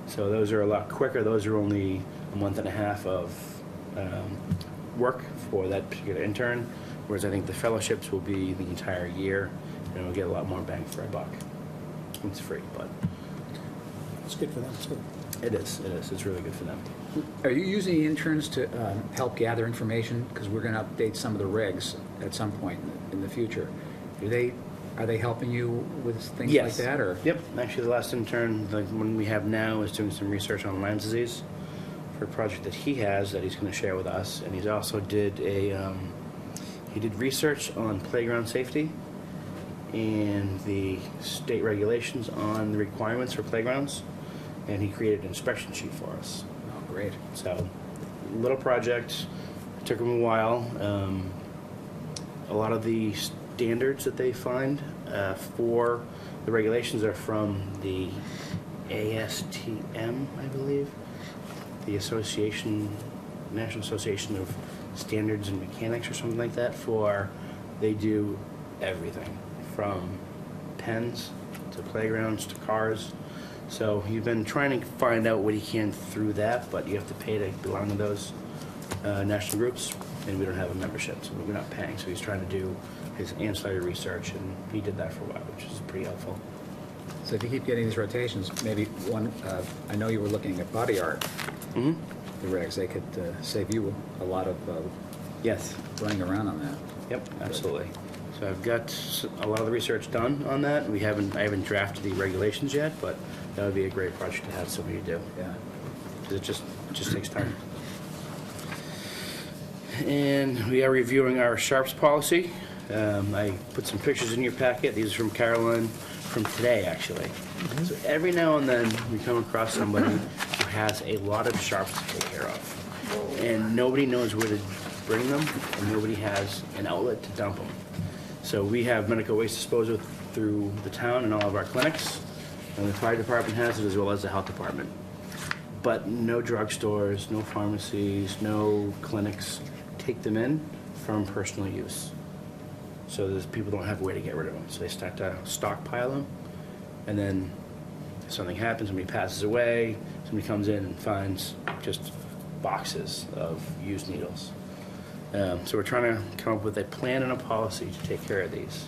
So those are a lot quicker. Those are only a month and a half of work for that particular intern, whereas I think the fellowships will be the entire year, and we'll get a lot more bang for our buck. It's free, but It's good for them, too. it is. It's really good for them. Are you using the interns to help gather information? Because we're going to update some of the regs at some point in the future. Are they helping you with things like Yes. that? Or? Yep. Actually, the last intern, the one we have now, is doing some research on Lyme disease for a project that he has that he's going to share with us. And he's also did research on playground safety and the state regulations on the requirements for playgrounds. And he created an inspection sheet for us. Oh, great. So, little project, took him a while. A lot of the standards that they find for the regulations are from the ASTM, I believe, the National Association of Standards and Mechanics or something like that. They do everything from pens to playgrounds to cars. So he's been trying to find out what he can through that, but you have to pay to belong to those national groups, and we don't have a membership, so we're not paying. So he's trying to do his ancillary research, and he did that for a while, which is pretty helpful. So if you keep getting these rotations, maybe one, I know you were looking at body art, Mm-hmm. the regs, they could save you a lot of Yes. running around on that. Yep, absolutely. So I've got a lot of the research done on that. I haven't drafted the regulations yet, but that would be a great project to have somebody to do. Yeah. 'Cause it just takes time. And we are reviewing our Sharps policy. I put some pictures in your packet. These are from Caroline from today, actually. So every now and then, we come across somebody who has a lot of Sharps to take care of. And nobody knows where to bring them, and nobody has an outlet to dump them. So we have medical waste disposal through the town and all of our clinics, and the fire department has it as well as the health department. But no drugstores, no pharmacies, no clinics take them in from personal use. So people don't have a way to get rid of them. So they start to stockpile them, and then if something happens, somebody passes away, somebody comes in and finds just boxes of used needles. So we're trying to come up with a plan and a policy to take care of these.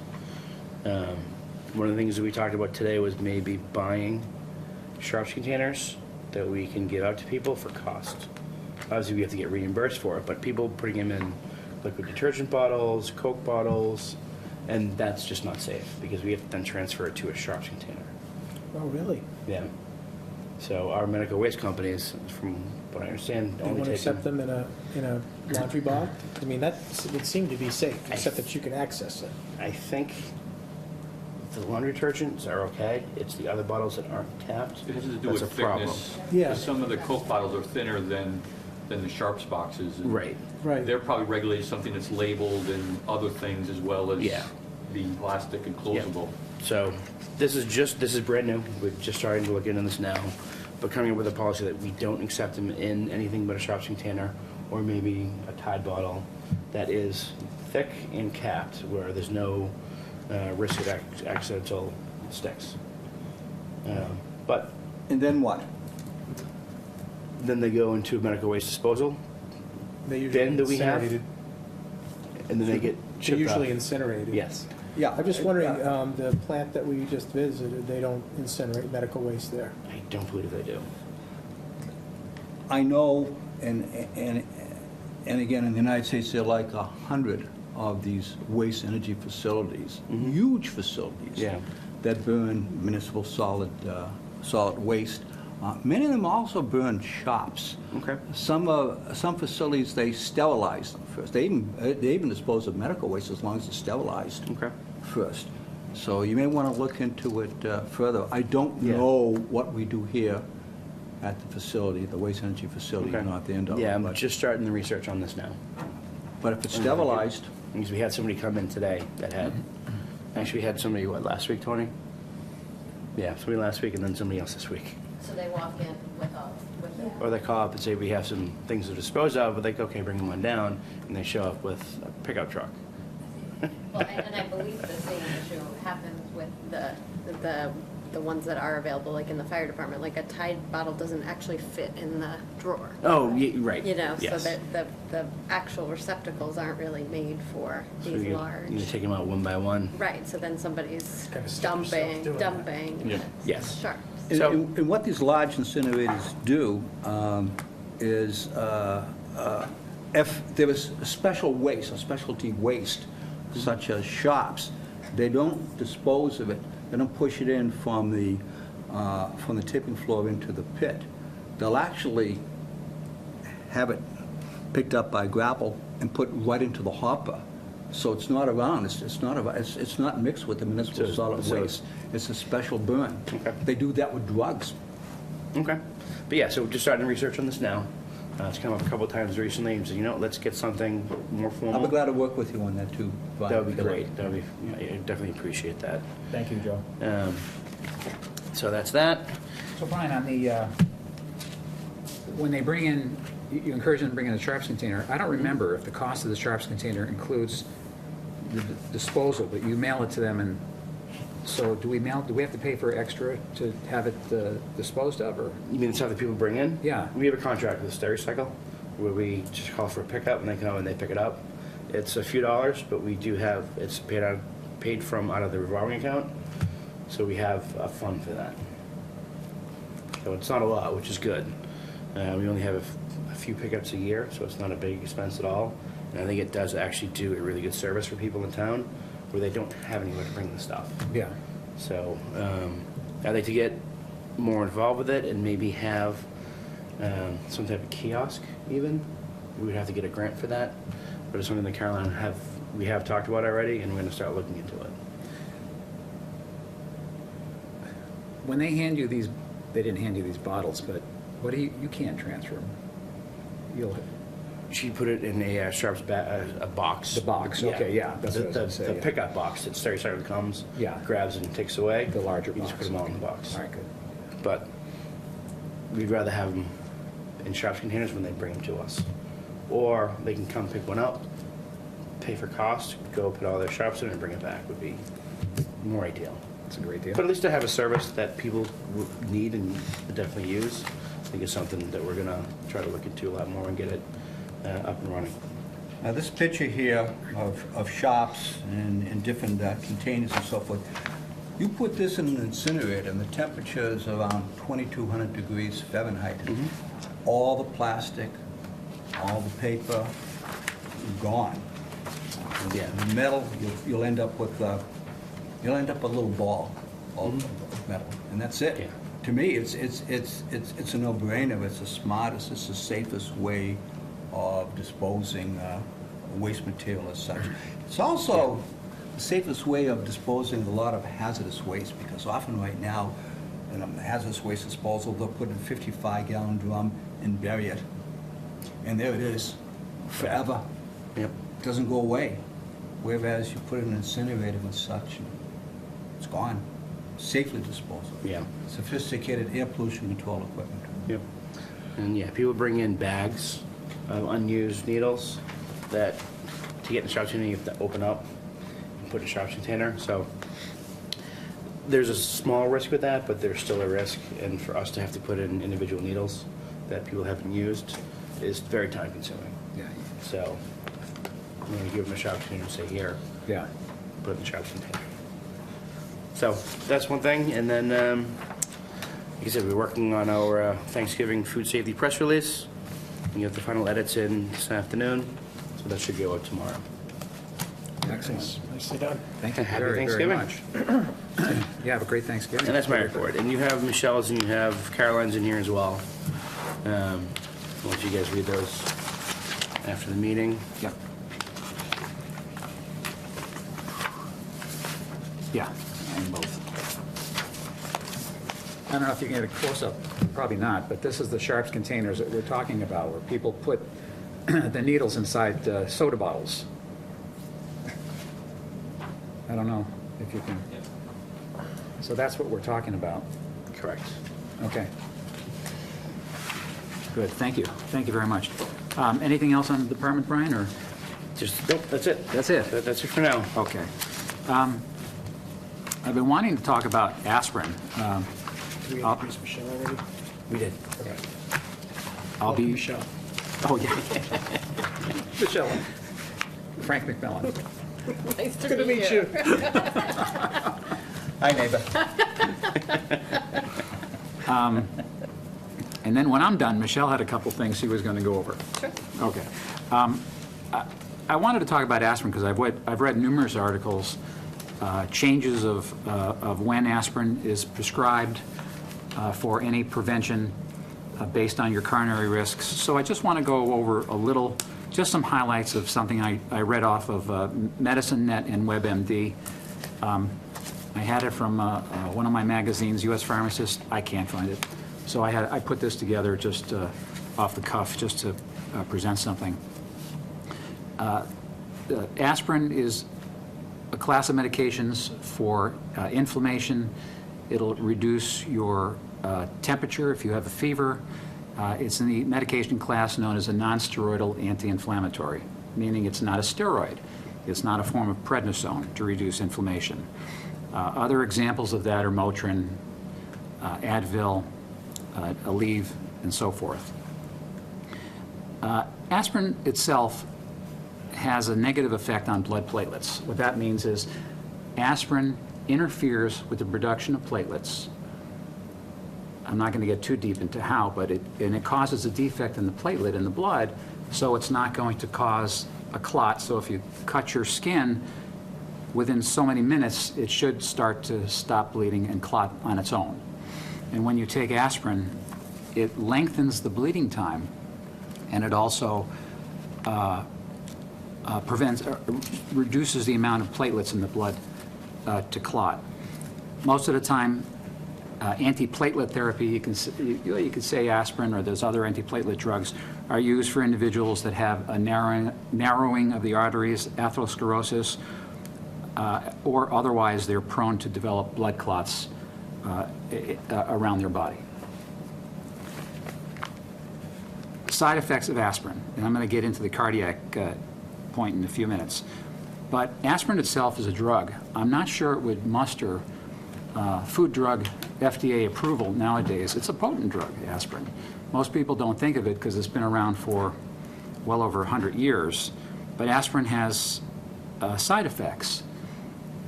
One of the things that we talked about today was maybe buying Sharps containers that we can give out to people for cost. Obviously, we have to get reimbursed for it, but people putting them in liquid detergent bottles, Coke bottles, and that's just not safe because we have to then transfer it to a Sharps container. Oh, really? Yeah. So our medical waste companies, from what I understand, You only want to take accept them. them in a laundry bag? I mean, that would seem to be safe, except that you can access it. I think the laundry detergents are okay. It's the other bottles that aren't capped. It has to do That's with a problem. thickness. Yeah. 'Cause some of the Coke bottles are thinner than the Sharps boxes. and Right. Right. They're probably regulating something that's labeled and other things as well as Yeah. being plastic and closable. So this is brand new. We're just starting to look into this now, but coming up with a policy that we don't accept them in anything but a Sharps container or maybe a Tide bottle that is thick and capped, where there's no risk of accidental sticks. But And then what? then they go into medical waste disposal, They usually bin that we have, incinerated. and then they get They're shipped usually off. incinerated. Yes. Yeah. I'm just wondering, the plant that we just visited, they don't incinerate medical waste there. I don't believe they do. I know, and again, in the United States, there are like 100 of these waste energy facilities, huge facilities. Yeah. That burn municipal solid waste. Many of them also burn shops. Okay. Some facilities, they sterilize them first. They even dispose of medical waste as long as it's sterilized Okay. first. So you may want to look into it further. I don't Yeah. know what we do here at the facility, the waste energy facility in Okay. North Andover. Yeah, I'm but- just starting the research on this now. But if it's sterilized, Because we had somebody come in today that had, actually we had somebody, last week, Tony? Yeah, somebody last week and then somebody else this week. So they walk in with Or they call up and say, we have some things to dispose of, but they go, okay, bring them on down, and they show up with a pickup truck. Well, and I believe the same issue happens with the ones that are available, like in the fire department. Like a Tide bottle doesn't actually fit in the drawer. Oh, right. You know, so Yes. that the actual receptacles aren't really made for So these you large. take them out one by one. Right, so then somebody's Kinda stop yourself doing that. dumping. Yeah. and it's Yes. Sharp. and So- and what these large incinerators do is if there is a special waste, a specialty waste, such as shops, they don't dispose of it. They don't push it in from the tipping floor into the pit. They'll actually have it picked up by grapple and put right into the hopper. So it's not around, it's not mixed with the municipal solid so- waste. It's a special burn. Okay. They do that with drugs. Okay. But yeah, so we're just starting research on this now. It's come up a couple of times recently, and said, let's get something more formal. I'll be glad to work with you on that too, Brian. That would be great. I definitely appreciate that. Thank you, Joe. So that's that. So Brian, on the, when they bring in, you encourage them to bring in a Sharps container, I don't remember if the cost of the Sharps container includes the disposal, but you mail it to them, and so do we have to pay for extra to have it disposed of, or? You mean the stuff that people bring in? Yeah. We have a contract with Stericycle where we just call for a pickup and they come and they pick it up. It's a few dollars, but we do have, it's paid from out of the revolving account. So we have a fund for that. So it's not a lot, which is good. We only have a few pickups a year, so it's not a big expense at all. And I think it does actually do a really good service for people in town where they don't have anywhere to bring the stuff. Yeah. So I'd like to get more involved with it and maybe have some type of kiosk even. We would have to get a grant for that, but it's something that Caroline we have talked about already, and we're going to start looking into it. When they hand you these, they didn't hand you these bottles, but what do you can't transfer them. She put it in a Sharps a box. The box, okay, yeah, that's what I was gonna say, The yeah. pickup box that Stericycle comes, Yeah. grabs and takes away. The larger You just box. put them all in the box. All right, good. But we'd rather have them in Sharps containers when they bring them to us. Or they can come pick one up, pay for cost, go put all their Sharps in and bring it back would be more ideal. That's a great deal. But at least to have a service that people need and would definitely use, I think is something that we're gonna try to look into a lot more and get it up and running. Now, this picture here of shops and different containers and so forth, you put this in an incinerator and the temperature is around 2,200 degrees Fahrenheit. All the plastic, all the paper, gone. Yeah. The metal, you'll end up with a little ball of metal, and that's it. Yeah. To me, it's a no-brainer. It's the smartest, it's the safest way of disposing waste material as such. It's also the safest way of disposing of a lot of hazardous waste, because often right now, in a hazardous waste disposal, they'll put in a 55-gallon drum and bury it. And there it is, forever. Yep. Doesn't go away. Whereas you put it in an incinerator and such, it's gone. Safely disposed of. Yeah. Sophisticated air pollution control equipment. Yep. And yeah, people bring in bags of unused needles that, to get in the sharps container, you have to open up and put in a sharps container. So there's a small risk with that, but there's still a risk. And for us to have to put in individual needles that people haven't used is very time consuming. Yeah. So I'm going to give them a sharps container and say, here, Yeah. put it in the sharps container. So that's one thing. And then, like I said, we're working on our Thanksgiving food safety press release. We get the final edits in this afternoon, so that should go out tomorrow. Excellent. Nicely done. Thank you Happy very, very Thanksgiving. much. Yeah, have a great Thanksgiving. And that's my report. And you have Michelle's and you have Caroline's in here as well. I'll let you guys read those after the meeting. Yep. Yeah, and both. I don't know if you can get a close-up, probably not, but this is the sharps containers that we're talking about, where people put the needles inside soda bottles. I don't know if you can. So that's what we're talking about. Correct. Okay. Good, thank you. Thank you very much. Anything else on the department, Brian, or? Just, nope, that's it. That's it? That's it for now. Okay. I've been wanting to talk about aspirin. Did we I'll- introduce Michelle already? We did. Okay. I'll be. Michelle. Oh, yeah. Michelle. Frank McMillan. Nice to Good to meet you. Hi, neighbor. And then when I'm done, Michelle had a couple things she was going to go over. Sure. Okay. I wanted to talk about aspirin because I've read numerous articles, changes of when aspirin is prescribed for any prevention based on your coronary risks. So I just want to go over a little, just some highlights of something I read off of MedicineNet and WebMD. I had it from one of my magazines, U.S. Pharmacist. I can't find it. So I put this together just off the cuff, just to present something. Aspirin is a class of medications for inflammation. It'll reduce your temperature if you have a fever. It's in the medication class known as a non-steroidal anti-inflammatory, meaning it's not a steroid. It's not a form of prednisone to reduce inflammation. Other examples of that are Motrin, Advil, Aleve, and so forth. Aspirin itself has a negative effect on blood platelets. What that means is aspirin interferes with the production of platelets. I'm not going to get too deep into how, but it causes a defect in the platelet in the blood, so it's not going to cause a clot. So if you cut your skin, within so many minutes, it should start to stop bleeding and clot on its own. And when you take aspirin, it lengthens the bleeding time, and it also reduces the amount of platelets in the blood to clot. Most of the time, antiplatelet therapy, you could say aspirin, or there's other antiplatelet drugs, are used for individuals that have a narrowing of the arteries, atherosclerosis, or otherwise they're prone to develop blood clots around their body. Side effects of aspirin, and I'm going to get into the cardiac point in a few minutes. But aspirin itself is a drug. I'm not sure it would muster Food Drug FDA approval nowadays. It's a potent drug, aspirin. Most people don't think of it because it's been around for well over 100 years. But aspirin has side effects.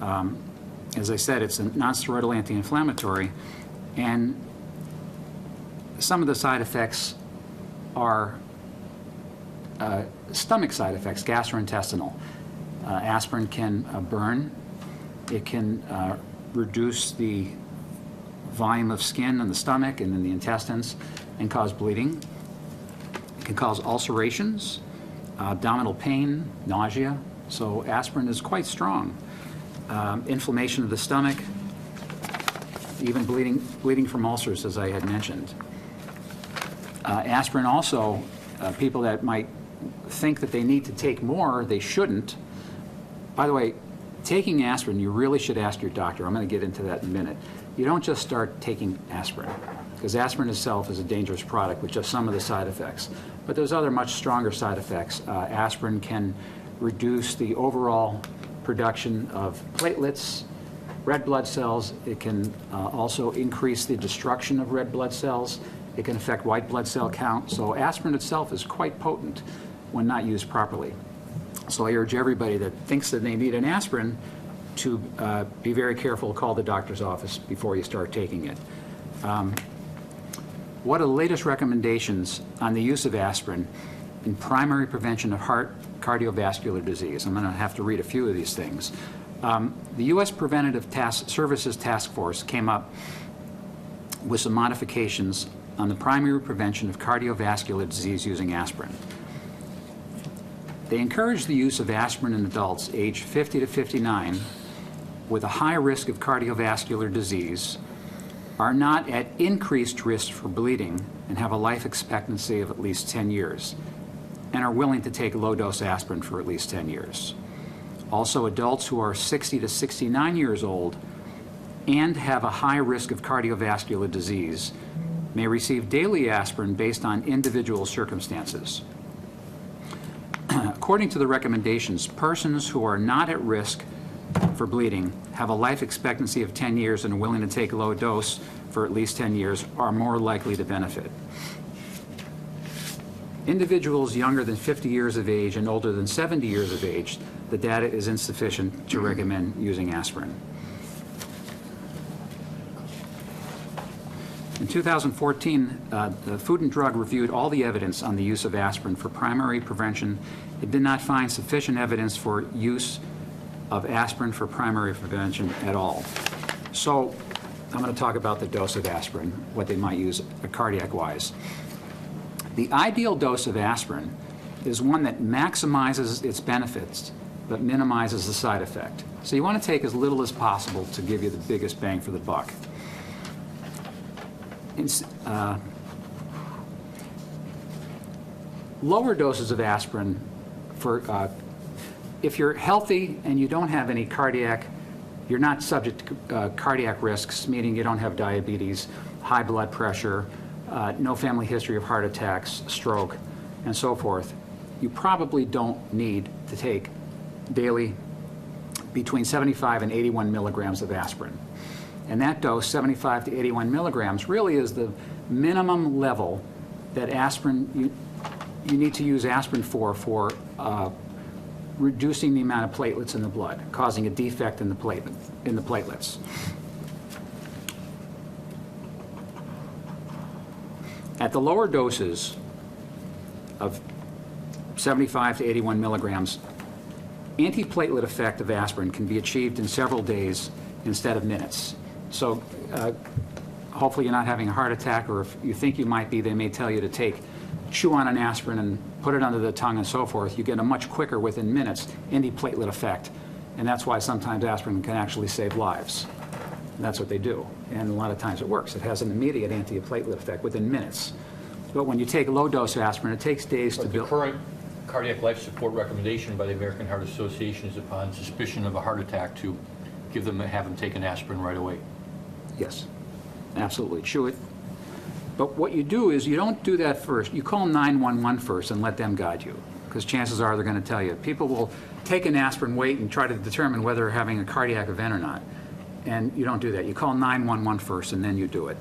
As I said, it's a non-steroidal anti-inflammatory, and some of the side effects are stomach side effects, gastrointestinal. Aspirin can burn. It can reduce the volume of skin in the stomach and in the intestines and cause bleeding. It can cause ulcerations, abdominal pain, nausea. So aspirin is quite strong. inflammation of the stomach, even bleeding from ulcers, as I had mentioned. Aspirin also, people that might think that they need to take more, they shouldn't. By the way, taking aspirin, you really should ask your doctor. I'm going to get into that in a minute. You don't just start taking aspirin, because aspirin itself is a dangerous product with just some of the side effects. But there's other much stronger side effects. Aspirin can reduce the overall production of platelets, red blood cells. It can also increase the destruction of red blood cells. It can affect white blood cell count. So aspirin itself is quite potent when not used properly. So I urge everybody that thinks that they need an aspirin to be very careful, call the doctor's office before you start taking it. What are the latest recommendations on the use of aspirin in primary prevention of heart cardiovascular disease? I'm going to have to read a few of these things. The U.S. Preventative Services Task Force came up with some modifications on the primary prevention of cardiovascular disease using aspirin. They encourage the use of aspirin in adults aged 50 to 59 with a high risk of cardiovascular disease, are not at increased risk for bleeding, and have a life expectancy of at least 10 years, and are willing to take low-dose aspirin for at least 10 years. Also, adults who are 60 to 69 years old and have a high risk of cardiovascular disease may receive daily aspirin based on individual circumstances. According to the recommendations, persons who are not at risk for bleeding, have a life expectancy of 10 years, and are willing to take low dose for at least 10 years are more likely to benefit. Individuals younger than 50 years of age and older than 70 years of age, the data is insufficient to recommend using aspirin. In 2014, the Food and Drug reviewed all the evidence on the use of aspirin for primary prevention. It did not find sufficient evidence for use of aspirin for primary prevention at all. So I'm going to talk about the dose of aspirin, what they might use cardiac-wise. The ideal dose of aspirin is one that maximizes its benefits but minimizes the side effect. So you want to take as little as possible to give you the biggest bang for the buck. Lower doses of aspirin for if you're healthy and you don't have any you're not subject to cardiac risks, meaning you don't have diabetes, high blood pressure, no family history of heart attacks, stroke, and so forth, you probably don't need to take daily between 75 and 81 milligrams of aspirin. And that dose, 75 to 81 milligrams, really is the minimum level that aspirin, you need to use aspirin for reducing the amount of platelets in the blood, causing a defect in the platelets. At the lower doses of 75 to 81 milligrams, antiplatelet effect of aspirin can be achieved in several days instead of minutes. So hopefully you're not having a heart attack, or if you think you might be, they may tell you to chew on an aspirin and put it under the tongue and so forth. You get a much quicker, within minutes, antiplatelet effect. And that's why sometimes aspirin can actually save lives. And that's what they do. And a lot of times it works. It has an immediate antiplatelet effect within minutes. But when you take low-dose aspirin, it takes days to build. The current cardiac life support recommendation by the American Heart Association is upon suspicion of a heart attack to have them take an aspirin right away. Yes, absolutely. Chew it. But what you do is you don't do that first. You call 911 first and let them guide you, because chances are they're going to tell you. People will take an aspirin, wait, and try to determine whether they're having a cardiac event or not. And you don't do that. You call 911 first, and then you do it.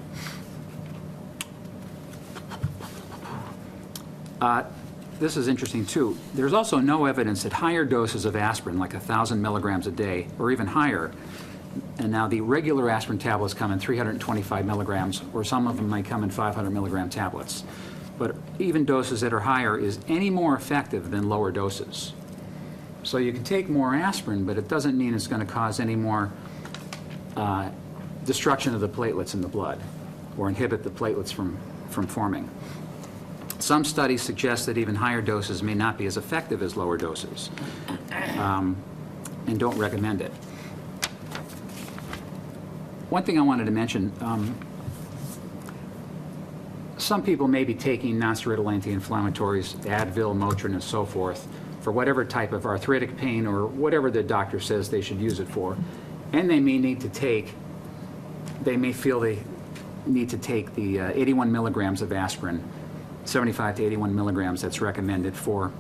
This is interesting, too. There's also no evidence that higher doses of aspirin, like 1,000 milligrams a day, or even higher, and now the regular aspirin tablets come in 325 milligrams, or some of them may come in 500 milligram tablets. But even doses that are higher is any more effective than lower doses. So you can take more aspirin, but it doesn't mean it's going to cause any more destruction of the platelets in the blood, or inhibit the platelets from forming. Some studies suggest that even higher doses may not be as effective as lower doses, and don't recommend it. one thing I wanted to mention, some people may be taking nonsteroidal anti-inflammatories, Advil, Motrin, and so forth, for whatever type of arthritic pain or whatever the doctor says they should use it for. And they may need to take, they may feel they need to take the 81 milligrams of aspirin, 75 to 81 milligrams that's recommended for,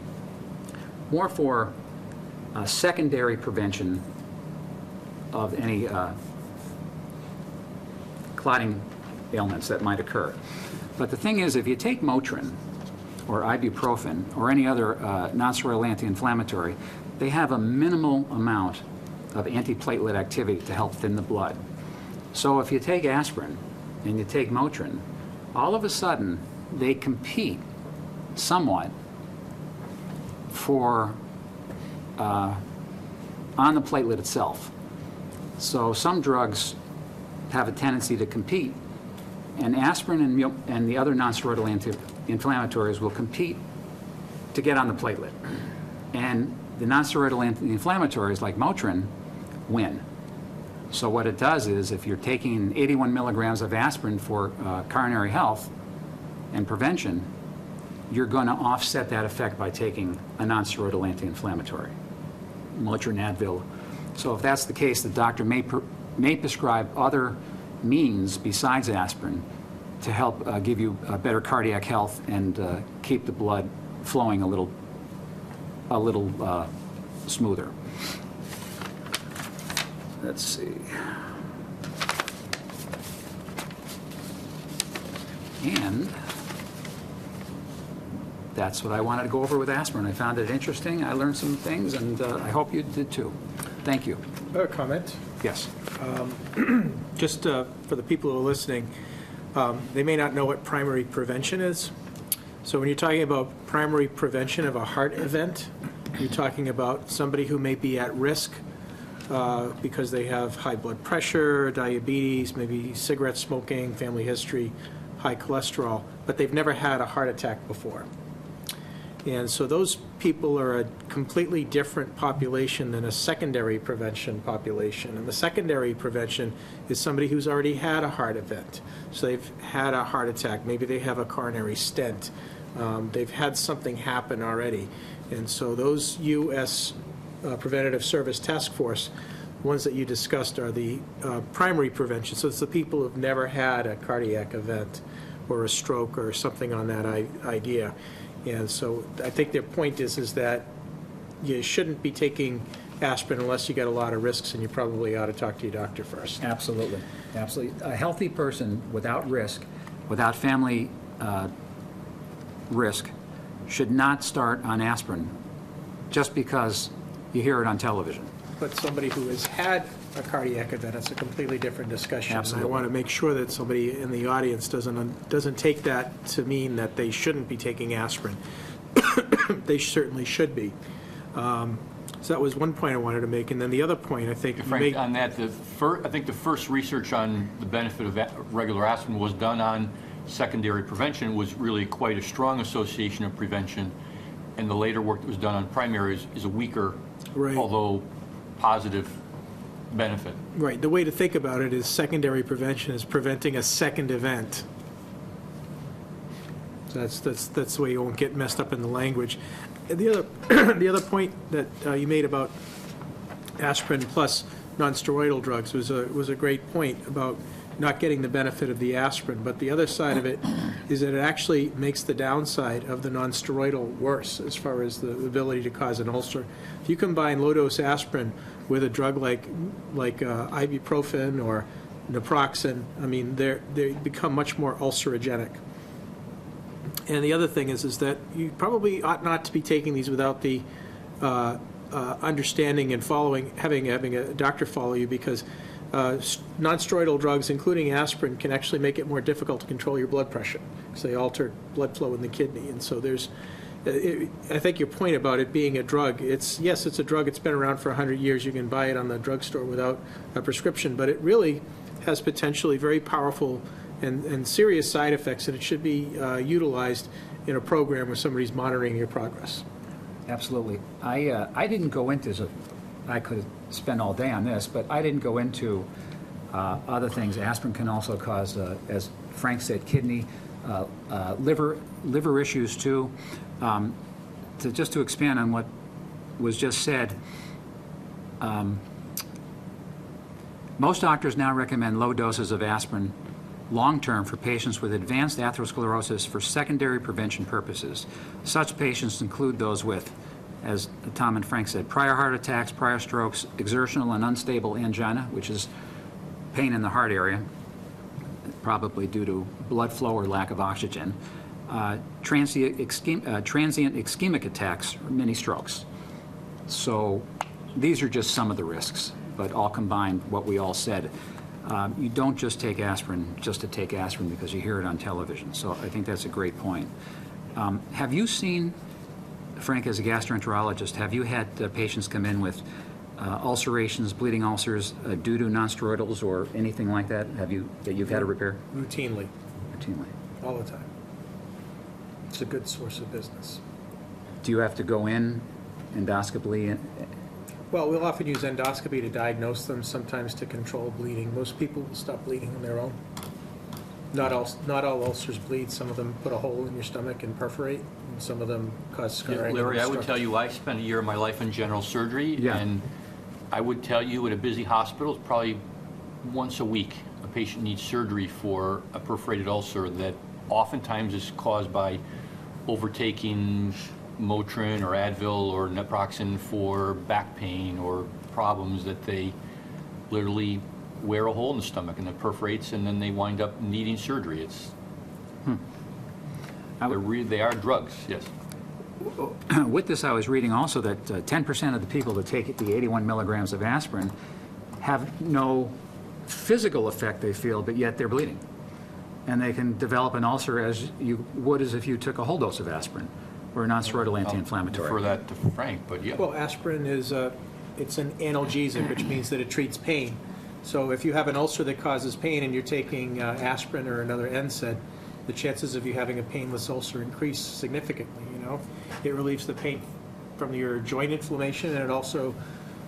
more for secondary prevention of any clotting ailments that might occur. But the thing is, if you take Motrin or ibuprofen or any other nonsteroidal anti-inflammatory, they have a minimal amount of antiplatelet activity to help thin the blood. So if you take aspirin and you take Motrin, all of a sudden they compete somewhat for on the platelet itself. So some drugs have a tendency to compete, and aspirin and the other nonsteroidal anti-inflammatories will compete to get on the platelet. And the nonsteroidal anti-inflammatories like Motrin win. So what it does is, if you're taking 81 milligrams of aspirin for coronary health and prevention, you're going to offset that effect by taking a nonsteroidal anti-inflammatory, Motrin, Advil. So if that's the case, the doctor may prescribe other means besides aspirin to help give you better cardiac health and keep the blood flowing a little smoother. Let's see. And that's what I wanted to go over with aspirin. I found it interesting. I learned some things, and I hope you did too. Thank you. A comment. Yes. Just for the people who are listening, they may not know what primary prevention is. So when you're talking about primary prevention of a heart event, you're talking about somebody who may be at risk because they have high blood pressure, diabetes, maybe cigarette smoking, family history, high cholesterol, but they've never had a heart attack before. And so those people are a completely different population than a secondary prevention population. And the secondary prevention is somebody who's already had a heart event. So they've had a heart attack. Maybe they have a coronary stent. They've had something happen already. And so those U.S. Preventative Service Task Force, ones that you discussed, are the primary prevention. So it's the people who've never had a cardiac event or a stroke or something on that idea. And so I think their point is that you shouldn't be taking aspirin unless you got a lot of risks, and you probably ought to talk to your doctor first. Absolutely. Absolutely. A healthy person without risk, without family risk, should not start on aspirin just because you hear it on television. But somebody who has had a cardiac event, it's a completely different discussion. Absolutely. And I want to make sure that somebody in the audience doesn't take that to mean that they shouldn't be taking aspirin. They certainly should be. So that was one point I wanted to make. And then the other point, I think, Frank, on that, I think the first research on the benefit of regular aspirin was done on secondary prevention, was really quite a strong association of prevention. And the later work that was done on primary is a weaker, Right. although positive benefit. Right. The way to think about it is secondary prevention is preventing a second event. So that's the way you won't get messed up in the language. And the other point that you made about aspirin plus nonsteroidal drugs was a great point about not getting the benefit of the aspirin. But the other side of it is that it actually makes the downside of the nonsteroidal worse as far as the ability to cause an ulcer. If you combine low-dose aspirin with a drug like ibuprofen or naproxen, I mean, they become much more ulcerogenic. And the other thing is that you probably ought not to be taking these without the understanding and having a doctor follow you, because nonsteroidal drugs, including aspirin, can actually make it more difficult to control your blood pressure because they alter blood flow in the kidney. And so I think your point about it being a drug, it's a drug. It's been around for 100 years. You can buy it on the drugstore without a prescription, but it really has potentially very powerful and serious side effects, and it should be utilized in a program where somebody's monitoring your progress. Absolutely. I didn't go into, I could spend all day on this, but I didn't go into other things. Aspirin can also cause, as Frank said, kidney, liver issues too. Just to expand on what was just said, most doctors now recommend low doses of aspirin long-term for patients with advanced atherosclerosis for secondary prevention purposes. Such patients include those with, as Tom and Frank said, prior heart attacks, prior strokes, exertional and unstable angina, which is pain in the heart area, probably due to blood flow or lack of oxygen, transient ischemic attacks, or mini strokes. So these are just some of the risks, but all combined, what we all said. You don't just take aspirin just to take aspirin because you hear it on television. So I think that's a great point. Have you seen, Frank, as a gastroenterologist, have you had patients come in with ulcerations, bleeding ulcers due to nonsteroidals or anything like that? That you've had a repair? Routinely, Routinely. all the time. It's a good source of business. Do you have to go in endoscopically? Well, we'll often use endoscopy to diagnose them, sometimes to control bleeding. Most people will stop bleeding on their own. Not all ulcers bleed. Some of them put a hole in your stomach and perforate, and some of them cause scarring. Larry, I would obstruct- tell you, I spent a year of my life in general surgery, Yeah. and I would tell you at a busy hospital, it's probably once a week, a patient needs surgery for a perforated ulcer that oftentimes is caused by overtaking Motrin or Advil or naproxen for back pain or problems that they literally wear a hole in the stomach and it perforates, and then they wind up needing surgery. It's they are drugs, yes. With this, I was reading also that 10% of the people that take the 81 milligrams of aspirin have no physical effect, they feel, but yet they're bleeding. And they can develop an ulcer as you would as if you took a whole dose of aspirin or a nonsteroidal anti-inflammatory. For that to Frank, but yeah. Well, aspirin is it's an analgesic, which means that it treats pain. So if you have an ulcer that causes pain and you're taking aspirin or another NSAID, the chances of you having a painless ulcer increase significantly. It relieves the pain from your joint inflammation, and it also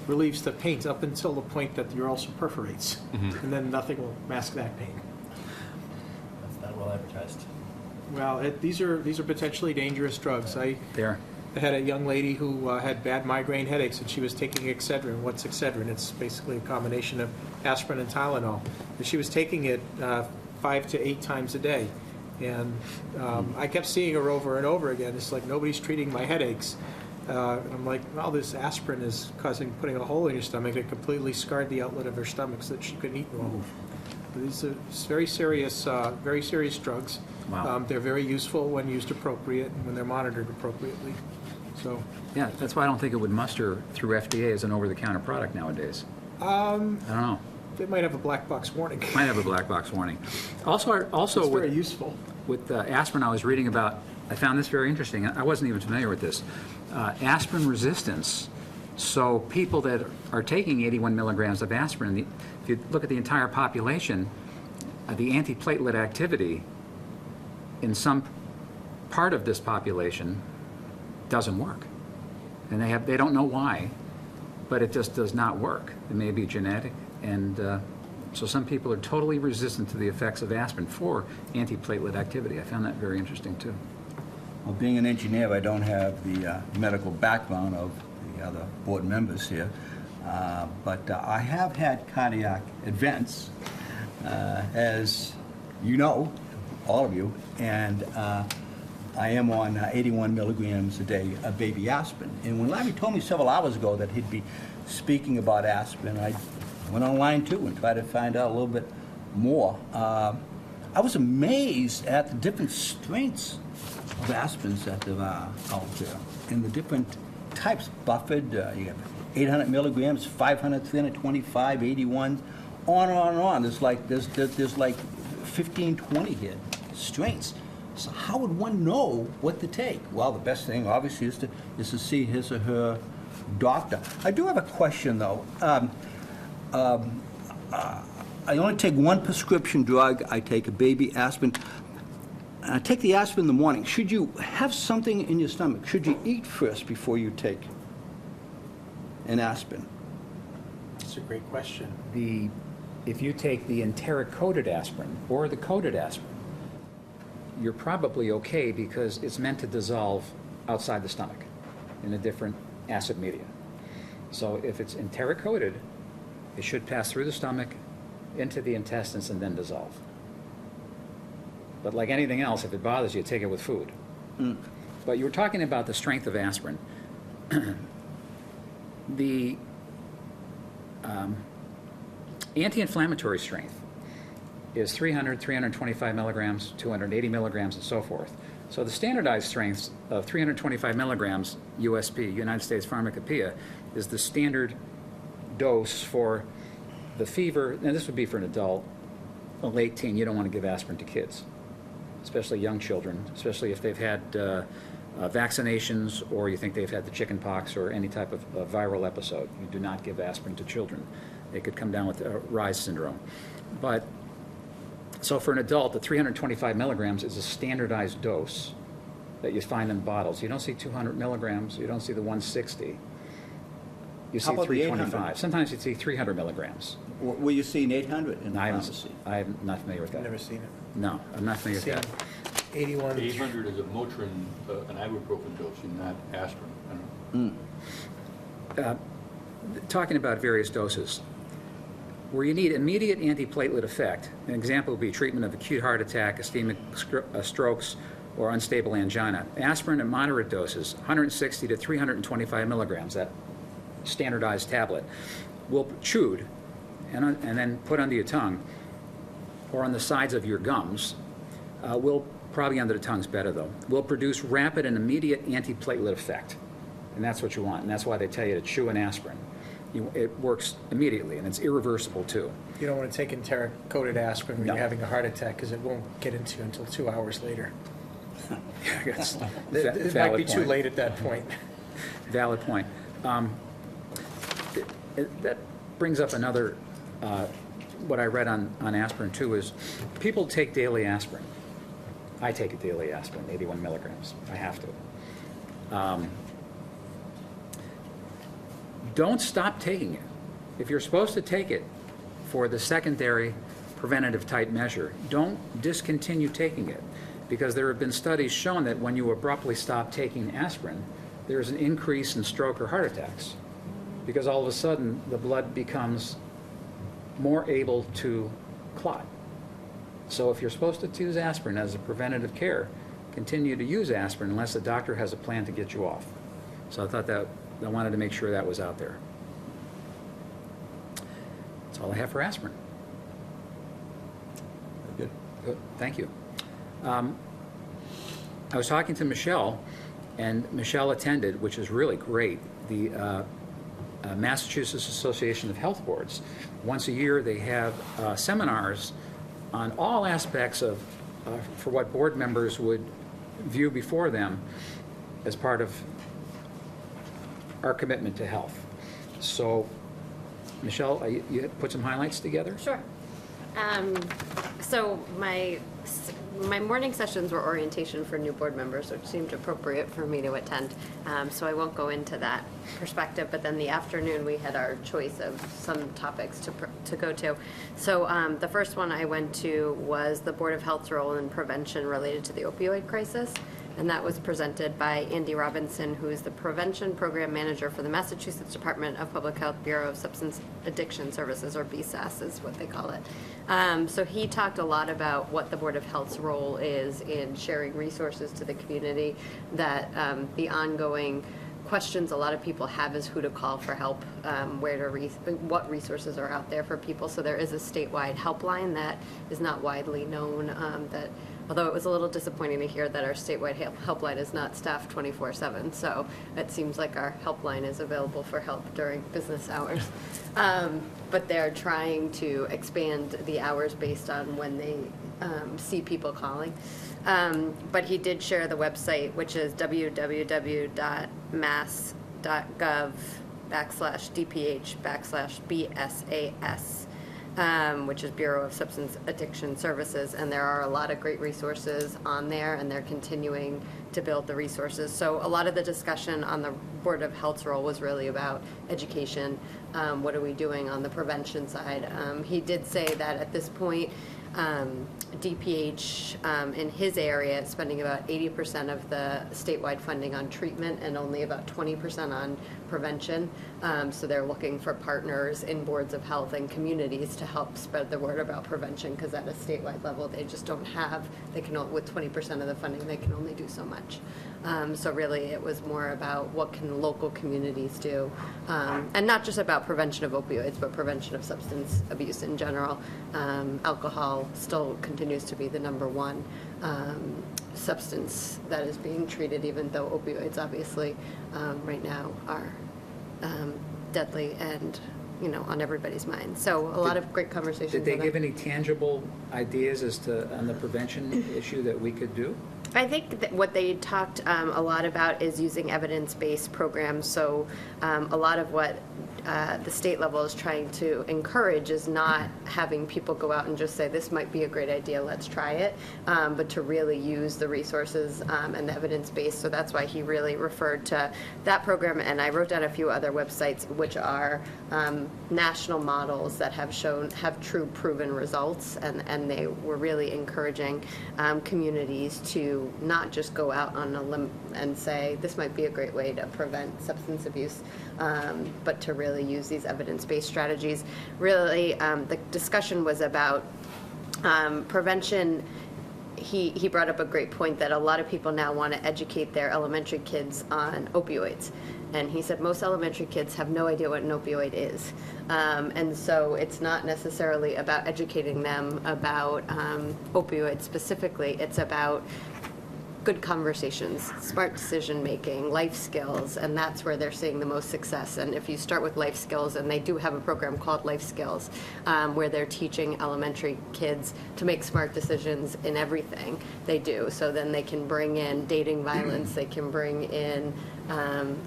relieves the pain up until the point that your ulcer perforates, and then nothing will mask that pain. That's not well advertised. Well, these are potentially dangerous drugs. I had a young lady who had bad migraine headaches, and she was taking Excedrin. What's Excedrin? It's basically a combination of aspirin and Tylenol. And she was taking it 5 to 8 times a day. And I kept seeing her over and over again. It's like, nobody's treating my headaches. And I'm like, well, this aspirin is putting a hole in your stomach. It completely scarred the outlet of her stomach so that she couldn't eat normal. These are very serious drugs. Wow. They're very useful when used appropriate and when they're monitored appropriately. So, Yeah, that's why I don't think it would muster through FDA as an over-the-counter product nowadays. I don't know. they might have a black box warning. Might have a black box warning. Also It's very with, useful. with aspirin, I was reading about, I found this very interesting. I wasn't even familiar with this. Aspirin resistance. So people that are taking 81 milligrams of aspirin, if you look at the entire population, the antiplatelet activity in some part of this population doesn't work. And they don't know why, but it just does not work. It may be genetic, and so some people are totally resistant to the effects of aspirin for antiplatelet activity. I found that very interesting, too. Well, being an engineer, I don't have the medical background of the other board members here, but I have had cardiac events, as you know, all of you, and I am on 81 milligrams a day of baby aspirin. And when Larry told me several hours ago that he'd be speaking about aspirin, I went online too and tried to find out a little bit more. I was amazed at the different strengths of aspirins that there are out there, and the different types. Buffered, you have 800 milligrams, 500, 325, 81, on and on and on. There's like 15, 20 here, strengths. So how would one know what to take? Well, the best thing, obviously, is to see his or her doctor. I do have a question, though. I only take one prescription drug. I take a baby aspirin. I take the aspirin in the morning. Should you have something in your stomach? Should you eat first before you take an aspirin? That's a great question. The if you take the enteric-coated aspirin or the coated aspirin, you're probably okay because it's meant to dissolve outside the stomach in a different acid media. So if it's enteric-coated, it should pass through the stomach, into the intestines, and then dissolve. But like anything else, if it bothers you, take it with food. But you were talking about the strength of aspirin. The anti-inflammatory strength is 300, 325 milligrams, 280 milligrams, and so forth. So the standardized strengths of 325 milligrams, USP, United States Pharmacopoeia, is the standard dose for the fever, and this would be for an adult, a late teen. You don't want to give aspirin to kids, especially young children, especially if they've had vaccinations or you think they've had the chicken pox or any type of viral episode. You do not give aspirin to children. They could come down with Reye syndrome. But so for an adult, the 325 milligrams is a standardized dose that you find in bottles. You don't see 200 milligrams. You don't see the 160. You see How about the 325. 800? Sometimes you see 300 milligrams. Were you seeing 800 in the I pharmacy? am not familiar with that. Never seen it. No, I'm not familiar with that. Seen 81. 800 is a Motrin, an ibuprofen dose, not aspirin. I don't know. Talking about various doses, where you need immediate antiplatelet effect, an example would be treatment of acute heart attack, ischemic strokes, or unstable angina. Aspirin at moderate doses, 160 to 325 milligrams, that standardized tablet, will chewed and then put under your tongue or on the sides of your gums, will probably under the tongue's better though, will produce rapid and immediate antiplatelet effect. And that's what you want. And that's why they tell you to chew an aspirin. It works immediately, and it's irreversible too. You don't want to take enteric-coated aspirin when No. you're having a heart attack because it won't get into you until 2 hours later. It's It might be too late at that point. Valid point. That brings up another, what I read on aspirin too, is people take daily aspirin. I take a daily aspirin, 81 milligrams. I have to. Don't stop taking it. If you're supposed to take it for the secondary preventative type measure, don't discontinue taking it, because there have been studies showing that when you abruptly stop taking aspirin, there's an increase in stroke or heart attacks, because all of a sudden the blood becomes more able to clot. So if you're supposed to use aspirin as a preventative care, continue to use aspirin unless the doctor has a plan to get you off. So I wanted to make sure that was out there. That's all I have for aspirin. Good. Good, thank you. I was talking to Michelle, and Michelle attended, which is really great, the Massachusetts Association of Health Boards. Once a year, they have seminars on all aspects of, for what board members would view before them as part of our commitment to health. So, Michelle, you put some highlights together? Sure. So my morning sessions were orientation for new board members, which seemed appropriate for me to attend. So I won't go into that perspective, but then the afternoon we had our choice of some topics to go to. So the first one I went to was the Board of Health's role in prevention related to the opioid crisis. And that was presented by Andy Robinson, who is the Prevention Program Manager for the Massachusetts Department of Public Health Bureau of Substance Addiction Services, or BSAS is what they call it. So he talked a lot about what the Board of Health's role is in sharing resources to the community, that the ongoing questions a lot of people have is who to call for help, what resources are out there for people. So there is a statewide helpline that is not widely known, that although it was a little disappointing to hear that our statewide helpline is not staffed 24/7, so it seems like our helpline is available for help during business hours. But they're trying to expand the hours based on when they see people calling. But he did share the website, which is www.mass.gov/DPH/BSAS. which is Bureau of Substance Addiction Services, and there are a lot of great resources on there, and they're continuing to build the resources. So a lot of the discussion on the Board of Health's role was really about education. What are we doing on the prevention side? He did say that at this point, DPH in his area is spending about 80% of the statewide funding on treatment and only about 20% on prevention. So they're looking for partners in boards of health and communities to help spread the word about prevention, because at a statewide level, they just don't have, with 20% of the funding, they can only do so much. So really, it was more about what can local communities do, and not just about prevention of opioids, but prevention of substance abuse in general. Alcohol still continues to be the #1 substance that is being treated, even though opioids obviously right now are deadly and on everybody's mind. So a lot of great conversations. Did they with give them. any tangible ideas as to, on the prevention issue that we could do? I think that what they talked a lot about is using evidence-based programs. So a lot of what the state level is trying to encourage is not having people go out and just say, this might be a great idea, let's try it, but to really use the resources and the evidence-based. So that's why he really referred to that program. And I wrote down a few other websites, which are national models that have true proven results. And they were really encouraging communities to not just go out on a limb and say, this might be a great way to prevent substance abuse, but to really use these evidence-based strategies. Really, the discussion was about prevention. He brought up a great point that a lot of people now want to educate their elementary kids on opioids. And he said most elementary kids have no idea what an opioid is. And so it's not necessarily about educating them about opioids specifically. It's about good conversations, smart decision making, life skills, and that's where they're seeing the most success. And if you start with life skills, and they do have a program called Life Skills, where they're teaching elementary kids to make smart decisions in everything they do. So then they can bring in dating violence, they can bring in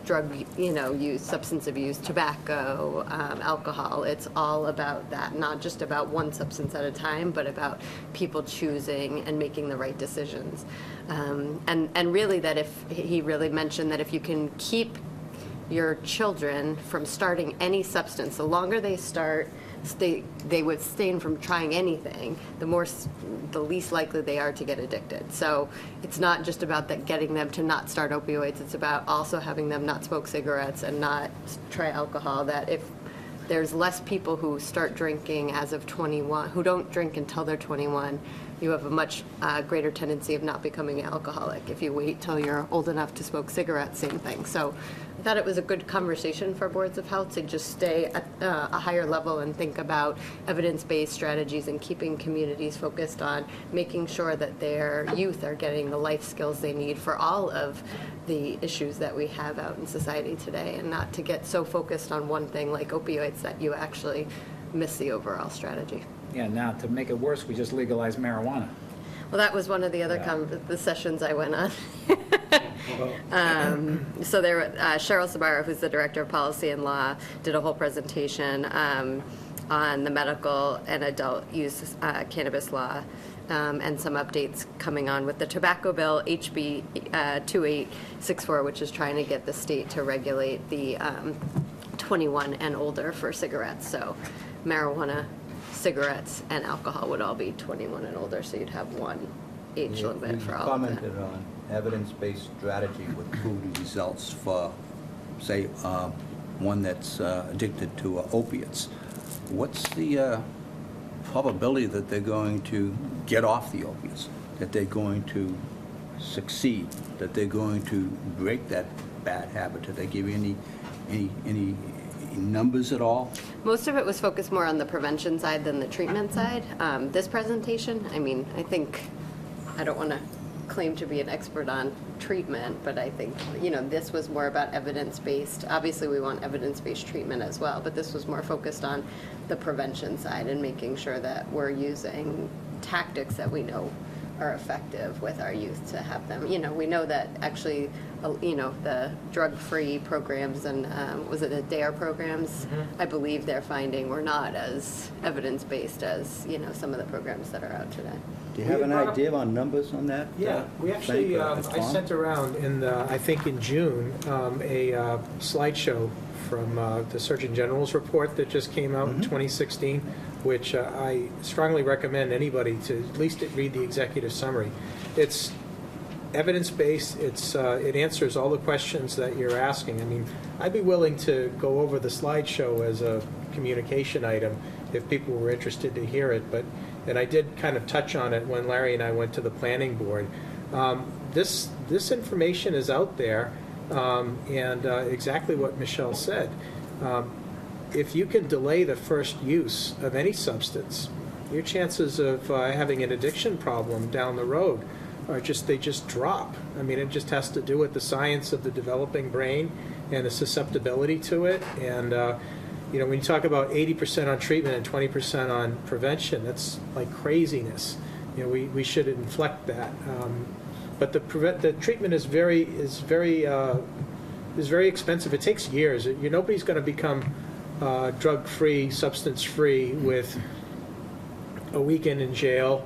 drug use, substance abuse, tobacco, alcohol. It's all about that, not just about one substance at a time, but about people choosing and making the right decisions. And really that he really mentioned that if you can keep your children from starting any substance, the longer they start, they would abstain from trying anything, the least likely they are to get addicted. So it's not just about getting them to not start opioids, it's about also having them not smoke cigarettes and not try alcohol. That if there's less people who start drinking as of 21, who don't drink until they're 21, you have a much greater tendency of not becoming an alcoholic. If you wait till you're old enough to smoke cigarettes, same thing. So I thought it was a good conversation for boards of health to just stay at a higher level and think about evidence-based strategies and keeping communities focused on making sure that their youth are getting the life skills they need for all of the issues that we have out in society today, and not to get so focused on one thing like opioids that you actually miss the overall strategy. Yeah, now, to make it worse, we just legalized marijuana. Well, that was one of the other the sessions I went on. So there, Cheryl Sabara, who's the Director of Policy and Law, did a whole presentation on the medical and adult use cannabis law, and some updates coming on with the tobacco bill, HB 2864, which is trying to get the state to regulate the 21 and older for cigarettes. So marijuana, cigarettes, and alcohol would all be 21 and older, so you'd have one age limit for all of them. Commented on evidence-based strategy with proven results for, say, one that's addicted to opiates. What's the probability that they're going to get off the opiates, that they're going to succeed, that they're going to break that bad habit? Did they give you any numbers at all? Most of it was focused more on the prevention side than the treatment side. This presentation, I don't want to claim to be an expert on treatment, but I think, this was more about evidence-based. Obviously, we want evidence-based treatment as well, but this was more focused on the prevention side and making sure that we're using tactics that we know are effective with our youth to have them. We know that actually the drug-free programs and, was it the DARE programs? I believe they're finding were not as evidence-based as, some of the programs that are out today. Do you have an idea on numbers on that? Yeah, we actually, Frank, I sent around I think in June, a slideshow from the Surgeon General's report that just came out in 2016, which I strongly recommend anybody to at least read the executive summary. It's evidence-based, it answers all the questions that you're asking. I mean, I'd be willing to go over the slideshow as a communication item if people were interested to hear it, and I did kind of touch on it when Larry and I went to the planning board. This information is out there, and exactly what Michelle said. If you can delay the first use of any substance, your chances of having an addiction problem down the road they just drop. I mean, it just has to do with the science of the developing brain and the susceptibility to it. And when you talk about 80% on treatment and 20% on prevention, that's like craziness. We should inflect that. But the treatment is very expensive. It takes years. Nobody's going to become drug-free, substance-free with a weekend in jail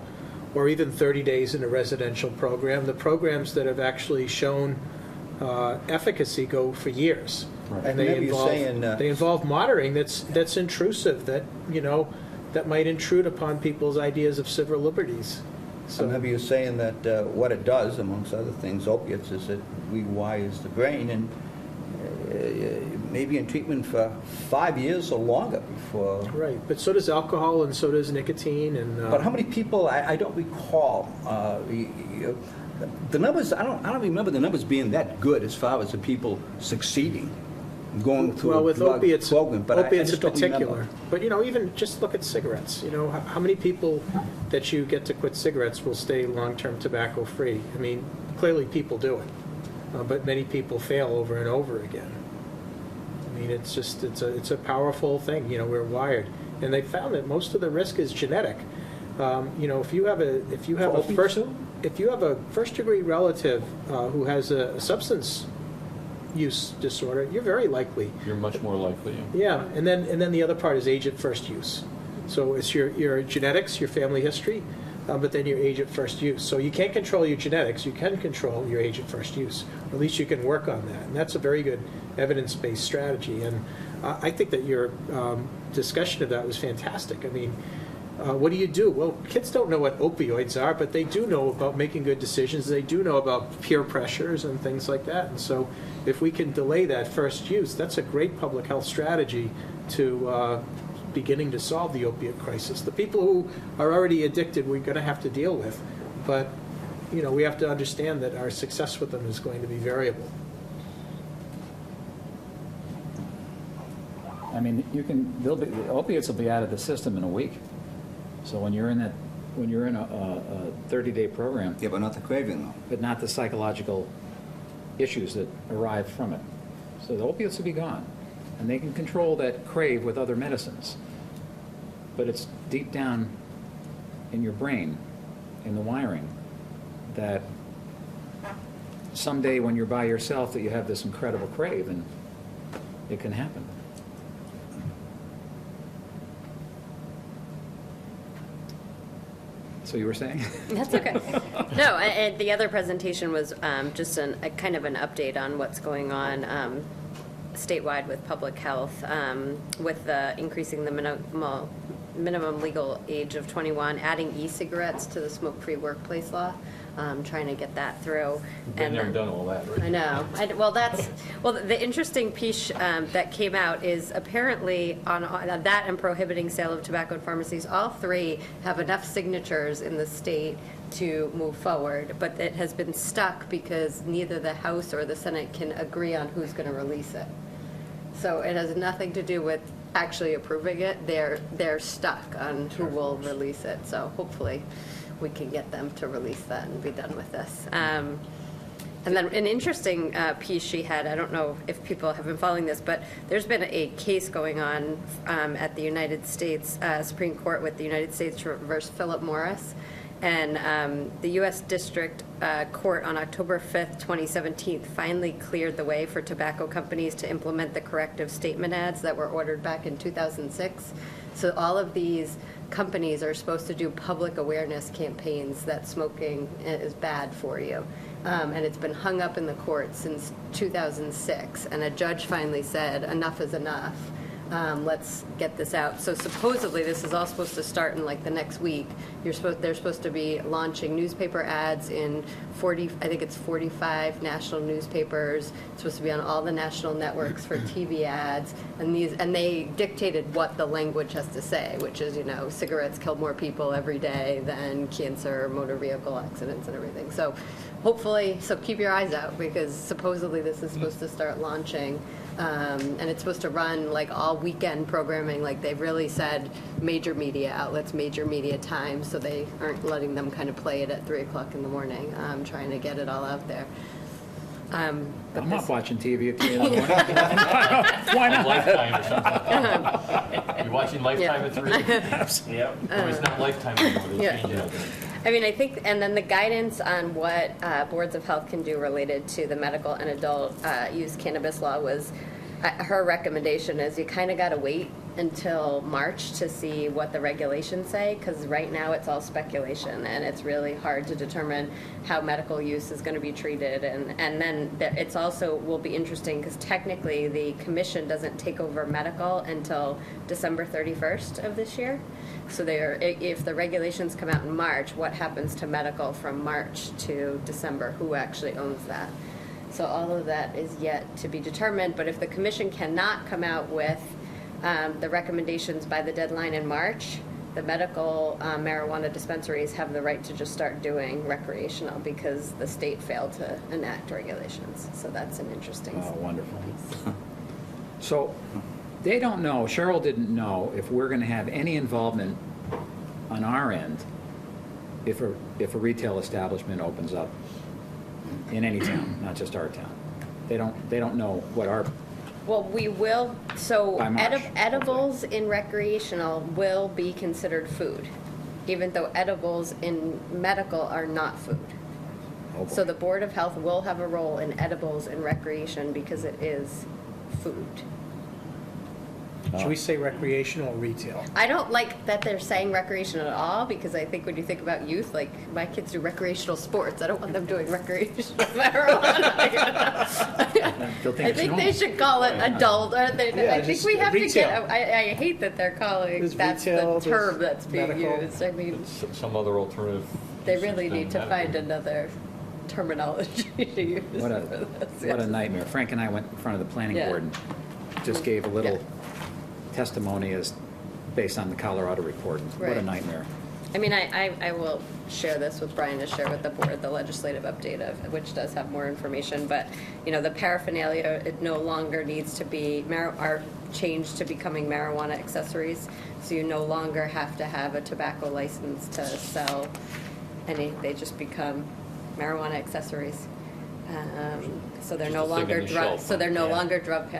or even 30 days in a residential program. The programs that have actually shown efficacy go for years. Right. And they involve monitoring that's intrusive, that might intrude upon people's ideas of civil liberties. So maybe you're saying that what it does, amongst other things, opiates, is it rewires the brain, and maybe in treatment for 5 years or longer before. Right, but so does alcohol, and so does nicotine, and. But how many people? I don't recall the numbers. I don't remember the numbers being that good as far as the people succeeding, going through a drug program. But opiates I in just don't particular. remember. But even just look at cigarettes. How many people that you get to quit cigarettes will stay long-term tobacco-free? I mean, clearly people do it, but many people fail over and over again. I mean, it's a powerful thing. We're wired, and they found that most of the risk is genetic. If you have a first-degree relative who has a substance use disorder, you're very likely. You're much more likely. Yeah, and then the other part is age at first use. So it's your genetics, your family history, but then your age at first use. So you can't control your genetics, you can control your age at first use. Or at least you can work on that, and that's a very good evidence-based strategy. And I think that your discussion of that was fantastic. I mean, what do you do? Well, kids don't know what opioids are, but they do know about making good decisions. They do know about peer pressures and things like that. And so if we can delay that first use, that's a great public health strategy to beginning to solve the opiate crisis. The people who are already addicted, we're going to have to deal with. But, we have to understand that our success with them is going to be variable. I mean, the opiates will be out of the system in a week. So when you're in a 30-day program, Yeah, but not the craving, though. but not the psychological issues that arise from it. So the opiates will be gone, and they can control that crave with other medicines. But it's deep down in your brain, in the wiring, that someday when you're by yourself that you have this incredible crave, and it can happen. So you were saying? That's okay. No, and the other presentation was just a kind of an update on what's going on statewide with public health, with increasing the minimum legal age of 21, adding e-cigarettes to the smoke-free workplace law, trying to get that through. Been there and done all that, right? I know. The interesting piece that came out is apparently on that and prohibiting sale of tobacco in pharmacies, all three have enough signatures in the state to move forward, but it has been stuck because neither the House or the Senate can agree on who's going to release it. So it has nothing to do with actually approving it. They're stuck on who will release it. So hopefully we can get them to release that and be done with this. And then an interesting piece she had, I don't know if people have been following this, but there's been a case going on at the United States Supreme Court with the United States versus Philip Morris. And the U.S. District court on October 5th, 2017, finally cleared the way for tobacco companies to implement the corrective statement ads that were ordered back in 2006. So all of these companies are supposed to do public awareness campaigns that smoking is bad for you. And it's been hung up in the court since 2006. And a judge finally said, enough is enough. Let's get this out. So supposedly, this is all supposed to start in like the next week. They're supposed to be launching newspaper ads in 45 national newspapers. It's supposed to be on all the national networks for TV ads. And they dictated what the language has to say, which is, cigarettes kill more people every day than cancer, motor vehicle accidents, and everything. So hopefully, keep your eyes out, because supposedly this is supposed to start launching. And it's supposed to run like all weekend programming, like they've really said major media outlets, major media times, so they aren't letting them kind of play it at 3 o'clock in the morning, trying to get it all out there. I'm not watching TV at 3 in the morning. Why not? Lifetime or something. You're watching Lifetime at 3? Yep. No, it's not Lifetime anymore, they Yeah. changed it. I mean, I think, and then the guidance on what boards of health can do related to the medical and adult use cannabis law was, her recommendation is you kind of got to wait until March to see what the regulations say, because right now it's all speculation, and it's really hard to determine how medical use is going to be treated. And then it's also will be interesting, because technically the commission doesn't take over medical until December 31st of this year. So if the regulations come out in March, what happens to medical from March to December? Who actually owns that? So all of that is yet to be determined. But if the commission cannot come out with the recommendations by the deadline in March, the medical marijuana dispensaries have the right to just start doing recreational, because the state failed to enact regulations. So that's an interesting. Oh, wonderful. So they don't know, Cheryl didn't know if we're going to have any involvement on our end if a retail establishment opens up in any town, not just our town. They don't know what our. Well, we will, so By March, edibles in recreational will be considered food, even though edibles in medical are not food. Oh, boy. So the Board of Health will have a role in edibles in recreation because it is food. Should we say recreational or retail? I don't like that they're saying recreational at all, because I think when you think about youth, like my kids do recreational sports. I don't want them doing recreational marijuana. They'll think I it's think normal. they should call it adult. Or I think just we have retail. to get. I hate that they're calling There's that's retail, the term there's that's being medical. used. I mean, Some other alternative. they really uses need to than find medical. another terminology to use. What a, for this. what a nightmare. Frank and I went in front of the planning Yeah. board and just gave a little Yeah. testimony as based on the Colorado report. What a Right. nightmare. I mean, I will share this with Brian to share with the board, the legislative update of, which does have more information, but, the paraphernalia, it no longer needs to be, are changed to becoming marijuana accessories, so you no longer have to have a tobacco license to sell any, they just become marijuana accessories. So they're Just no a thing longer on the drug, shelf, so they're no yeah. longer drug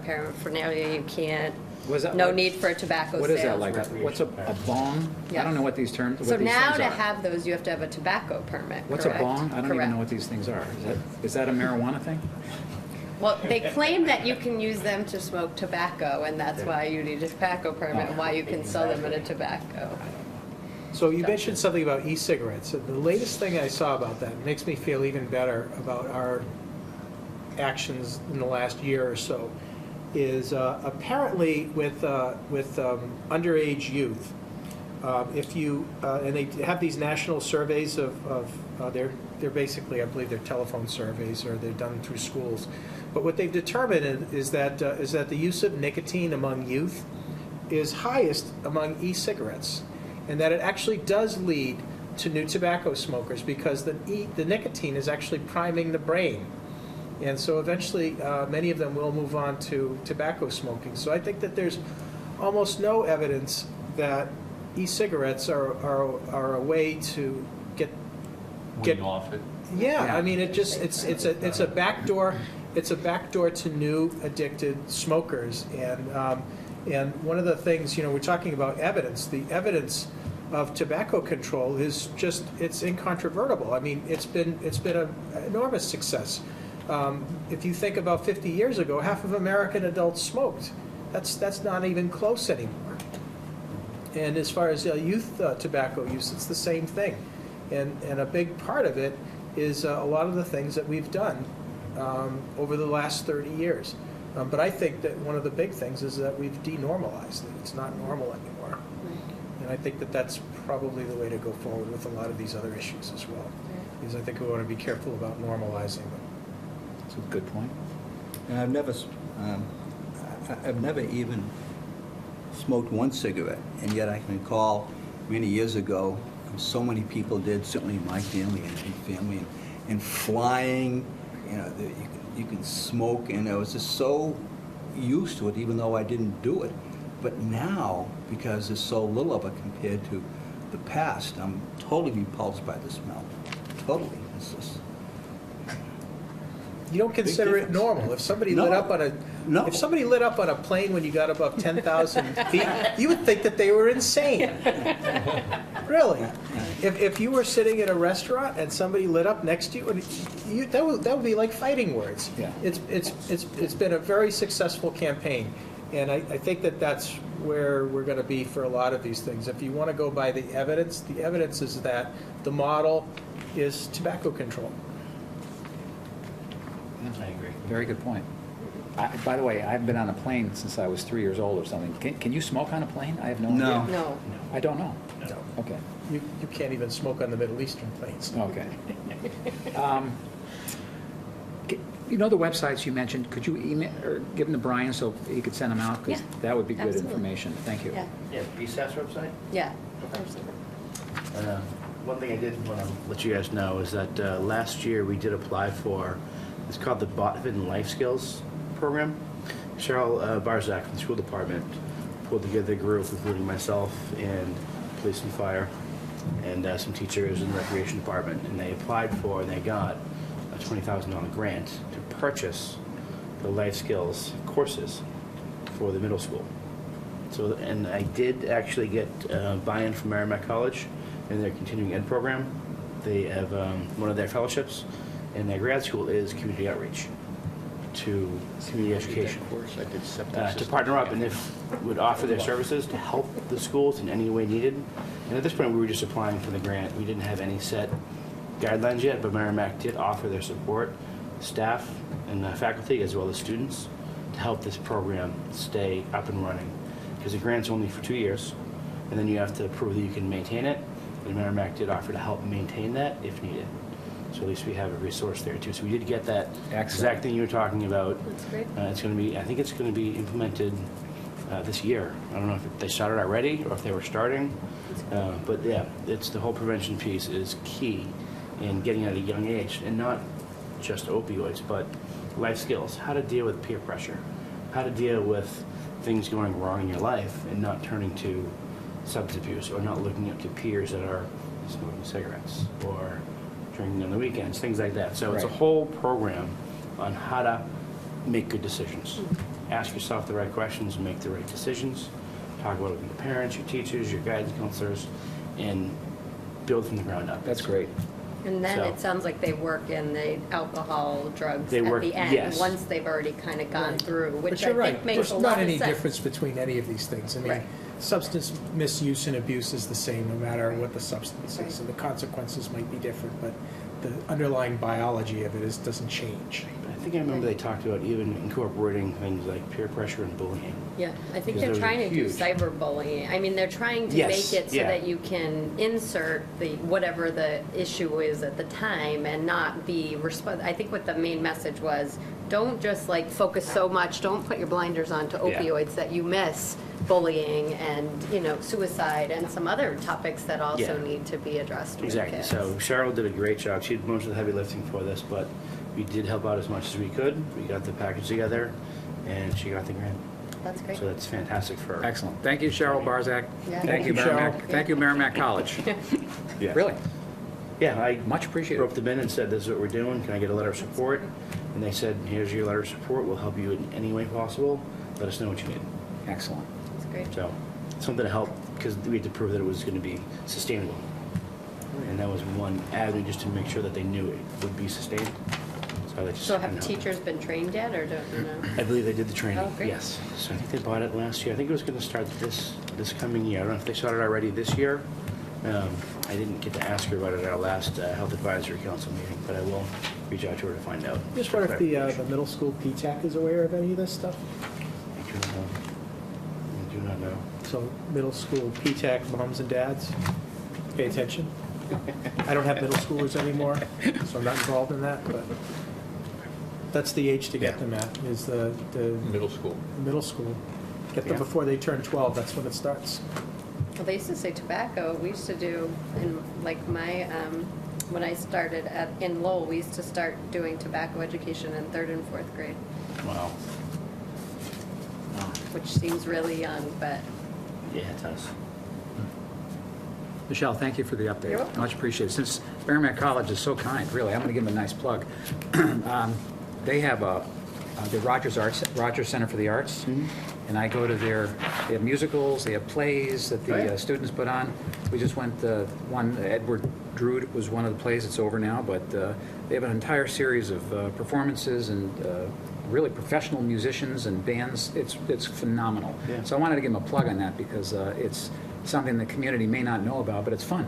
paraphernalia, you can't, Was that no like- need for a tobacco What is that sales. like? What's a bong? I Yeah. don't know what these terms, So what these now things to are. have those, you have to have a tobacco permit, What's correct? a bong? I don't even Correct. know what these things are. Is that a marijuana thing? Well, they claim that you can use them to smoke tobacco, and that's why you need a tobacco permit, and why you can sell them in a tobacco. So you mentioned something about e-cigarettes. And the latest thing I saw about that makes me feel even better about our actions in the last year or so, is apparently with underage youth, if you, and they have these national surveys of they're basically, I believe they're telephone surveys, or they're done through schools. But what they've determined is that the use of nicotine among youth is highest among e-cigarettes, and that it actually does lead to new tobacco smokers, because the nicotine is actually priming the brain. And so eventually, many of them will move on to tobacco smoking. So I think that there's almost no evidence that e-cigarettes are a way to get Wean off it. yeah, I mean, it's a backdoor to new addicted smokers, and one of the things, we're talking about evidence. The evidence of tobacco control is just, it's incontrovertible. I mean, it's been an enormous success. If you think about 50 years ago, half of American adults smoked. That's not even close anymore. And as far as youth tobacco use, it's the same thing. And a big part of it is a lot of the things that we've done over the last 30 years. But I think that one of the big things is that we've denormalized it. It's not normal anymore. And I think that that's probably the way to go forward with a lot of these other issues as well. Because I think we want to be careful about normalizing them. That's a good point. And I've never even smoked one cigarette, and yet I can recall many years ago, so many people did, certainly my family and family, and flying, you know, you can smoke, and I was just so used to it, even though I didn't do it. But now, because there's so little of it compared to the past, I'm totally repulsed by the smell. Totally. It's just... You don't consider it difference. normal. If somebody No. lit up on a No. if somebody lit up on a plane when you got above 10,000 feet, you would think that they were insane. Really. If you were sitting at a restaurant and somebody lit up next to you, that would be like fighting words. Yeah. It's been a very successful campaign, and I think that that's where we're going to be for a lot of these things. If you want to go by the evidence is that the model is tobacco control. I agree. Very good point. By the way, I've been on a plane since I was 3 years old or something. Can you smoke on a plane? I have no No. idea. No. I don't know. No. Okay. You can't even smoke on the Middle Eastern planes. Okay. You know the websites you mentioned, could you email or give them to Brian so he could send them out? Because Yeah, that would be good absolutely. information. Thank you. Yeah, Yeah, BSAS website. yeah. One thing I did want to let you guys know is that last year we did apply for, it's called the Hidden Life Skills Program. Cheryl Barzak from the school department pulled together a group, including myself and police and fire, and some teachers in the recreation department, and they applied for and they got a $20,000 grant to purchase the life skills courses for the middle school. So, and I did actually get buy-in from Merrimack College in their continuing ed program. They have one of their fellowships in their grad school is community outreach to community education. I did To partner up and if would offer their services to help the schools in any way needed. And at this point, we were just applying for the grant. We didn't have any set guidelines yet, but Merrimack did offer their support, staff and faculty as well as students, to help this program stay up and running. Because the grant's only for 2 years, and then you have to prove that you can maintain it. And Merrimack did offer to help maintain that if needed. So at least we have a resource there too. So we did get that exact thing you were talking about. That's great. It's going to be, I think it's going to be implemented this year. I don't know if they started already or if they were starting. But yeah, it's the whole prevention piece is key in getting at a young age, and not just opioids, but life skills, how to deal with peer pressure, how to deal with things going wrong in your life and not turning to substance abuse or not looking up to peers that are smoking cigarettes or drinking on the weekends, things like that. So it's a Right. whole program on how to make good decisions. Ask yourself the right questions and make the right decisions. Talk about it with your parents, your teachers, your guidance counselors, and build from the ground up. That's great. And then So- it sounds like they work in the alcohol, drugs They at work- the end, yes. once they've already kind of gone through, But which you're I right. think makes a There's lot not of any sense. difference between any of these things. I mean, Right. substance misuse and abuse is the same, no matter what the substance is. Right. And the consequences might be different, but the underlying biology of it doesn't change. I think I remember they talked about even incorporating things like peer pressure and bullying. Yeah, I think Because they're those are trying to do huge. cyberbullying. I mean, they're trying to Yes, make it so yeah. that you can insert the, whatever the issue is at the time and not be, I think what the main message was, don't just like focus so much, don't put your blinders on to Yeah. opioids that you miss bullying and, you know, suicide and some other topics that also Yeah. need to be addressed with Exactly. kids. So Cheryl did a great job. She did most of the heavy lifting for this, but we did help out as much as we could. We got the package together, and she got the grant. That's great. So that's fantastic for her. Excellent. Thank you, Cheryl Barzak. Yeah. Thank you, Thank you, Merrimack. Cheryl. Thank you, Merrimack College. Yeah. Really, Yeah, I much appreciated. roped them in and said, this is what we're doing. Can I get a letter of support? And they said, here's your letter of support. We'll help you in any way possible. Let us know what you need. Excellent. That's great. So something to help because we had to prove that it was going to be sustainable. And that was one avenue just to make sure that they knew it would be sustained. So, So have teachers been trained yet, or don't you know? I believe they did the training. Oh, great. Yes. So I think they bought it last year. I think it was going to start this coming year. I don't know if they started already this year. I didn't get to ask her about it at our last Health Advisory Council meeting, but I will reach out to her to find out. Just wonder if the middle school PTAC is aware of any of this stuff? I do not know. So middle school PTAC moms and dads, pay attention. I don't have middle schoolers anymore, so I'm not involved in that, but that's the age to get Yeah. them at, is the Middle school. middle school. Get them Yeah. before they turn 12, that's when it starts. Well, they used to say tobacco. We used to do, in like my, when I started in Lowell, we used to start doing tobacco education in 3rd and 4th grade, Wow. which seems really young, but Yeah, it does. Michelle, thank you for the update. You're welcome. Much appreciated. Since Merrimack College is so kind, really, I'm going to give them a nice plug. They have the Rogers Center for the Arts, and I go to they have musicals, they have plays that the students put on. We just went, one, Edward Drood was one of the plays, it's over now, but they have an entire series of performances and really professional musicians and bands. It's phenomenal. Yeah. So I wanted to give them a plug on that because it's something the community may not know about, but it's fun.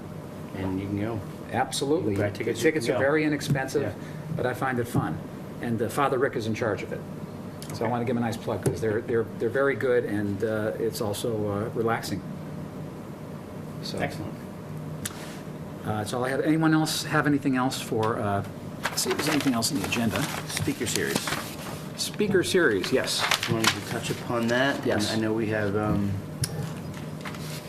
And you can go. Absolutely. You buy The tickets, tickets you are can go. very inexpensive, Yeah. but I find it fun. And Father Rick is in charge of it. So I want to give them a nice plug because they're very good and it's also relaxing. So Excellent. that's all I have. Anyone else have anything else for, let's see if there's anything else in the agenda. Speaker series. Speaker series, yes. Wanted to touch upon that. Yes. And I know we have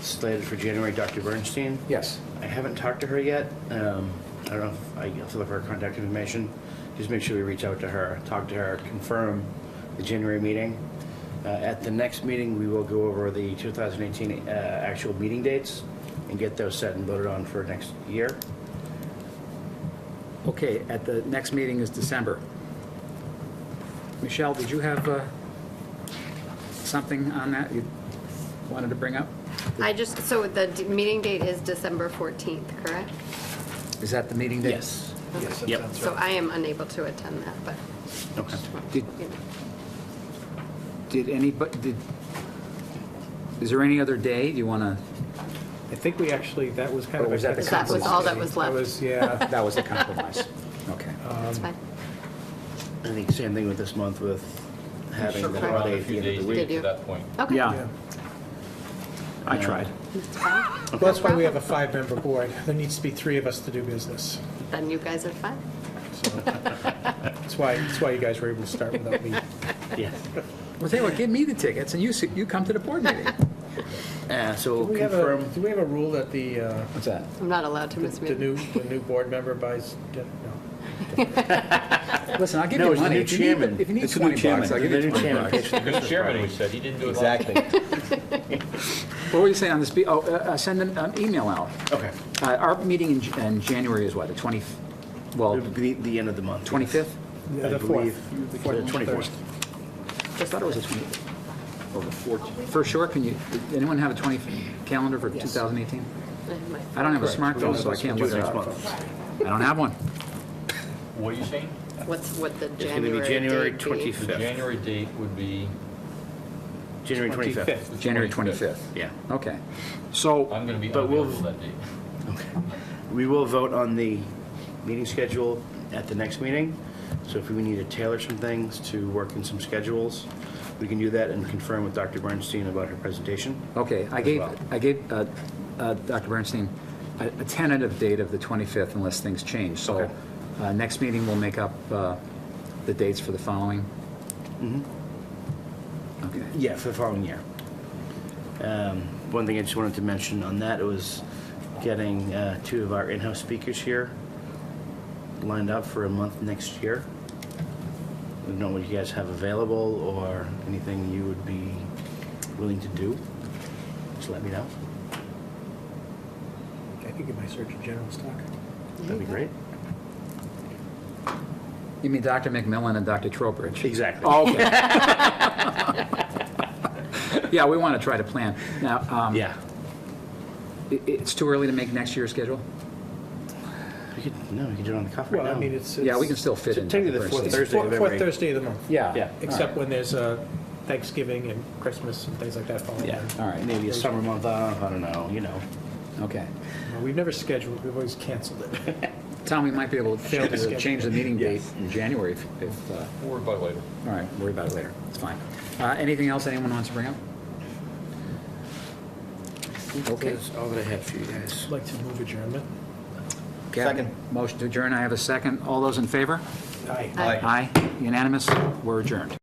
slated for January Dr. Bernstein. Yes. I haven't talked to her yet. I don't know if I also have her contact information. Just make sure we reach out to her, talk to her, confirm the January meeting. At the next meeting, we will go over the 2018 actual meeting dates and get those set and voted on for next year. Okay, at the next meeting is December. Michelle, did you have something on that you wanted to bring up? so the meeting date is December 14th, correct? Is that the meeting date? Yes. Yes, that Yep. sounds So right. I am unable to attend that, but Okay. Did, you know. did anybody, is there any other day? Do you want to, I think we actually, that was kind Or of. was that the That was all that was left. That was, yeah. that was the compromise? Okay. That's fine. I think same thing with this month with having the Around holiday a at few the end of days the to week. get Did you? to that point. Okay. Yeah, I tried. It's fine. Well, that's why we have a 5-member board. There needs to be 3 of us to do business. Then you guys are fine. So that's why you guys were able to start without me. Yeah. Well, tell you what, give me the tickets and you come to the board meeting. So Do we'll we have confirm. do we have a rule that the What's that? I'm not allowed to miss the meetings. new board member buys? No. Listen, I'll give No, you it's the money. new If you need- chairman. If you need It's the new 20 chairman. bucks, I'll give you The new 20 chairman bucks. pays for the Good chairman, we said, he didn't do it last time. Exactly. What were you saying on this? Send an email out. Okay. Our meeting in January is what, the 20, well, It'll be the end of the month. 25th? Yeah, I the believe 4th. the 24th. I thought it was the 20th. Or the 14th. For sure, did anyone have a 20 calendar for 2018? I don't have a smartphone, so I can't Do look it it next up. month. I don't have one. What are you saying? What the It's going to be January January date be? The 25th. January date would be, January 25th. January 25th. 25th. Yeah. Okay. So, I'm going to be But we'll- unavailable that date. We will vote on the meeting schedule at the next meeting. So if we need to tailor some things to work in some schedules, we can do that and confirm with Dr. Bernstein about her presentation. okay, I As gave well. Dr. Bernstein a tentative date of the 25th unless things change. So Okay. next meeting, we'll make up the dates for the following. Okay. Yeah, for the following year. One thing I just wanted to mention on that was getting 2 of our in-house speakers here lined up for a month next year. I don't know what you guys have available or anything you would be willing to do. Just let me know. I could get my Surgeon General's talk. That'd be great. You mean Dr. McMillan and Dr. Trowbridge? Exactly. Oh, okay. Yeah, we want to try to plan. Now, Yeah. It's too early to make next year's schedule? We could do it on the cuff right Well, now. I mean, it's. Yeah, we can still fit in. Technically, the fourth It's Thursday of fourth every. Thursday of the month. Yeah. Yeah. Except when there's Thanksgiving and Christmas and things like that falling Yeah, in. All right. maybe a summer month off, I don't know, you know. Okay. No, we've never scheduled, we've always canceled it. Tom, we might be able Failed to to schedule. change the meeting date in January if, We'll worry about it later. all right, worry about it later. It's fine. Anything else anyone wants to bring up? Okay. That's all that I had for you guys. I'd like to move adjournment. Second. Motion to adjourn, I have a second. All those in favor? Aye. Aye. Unanimous, we're adjourned.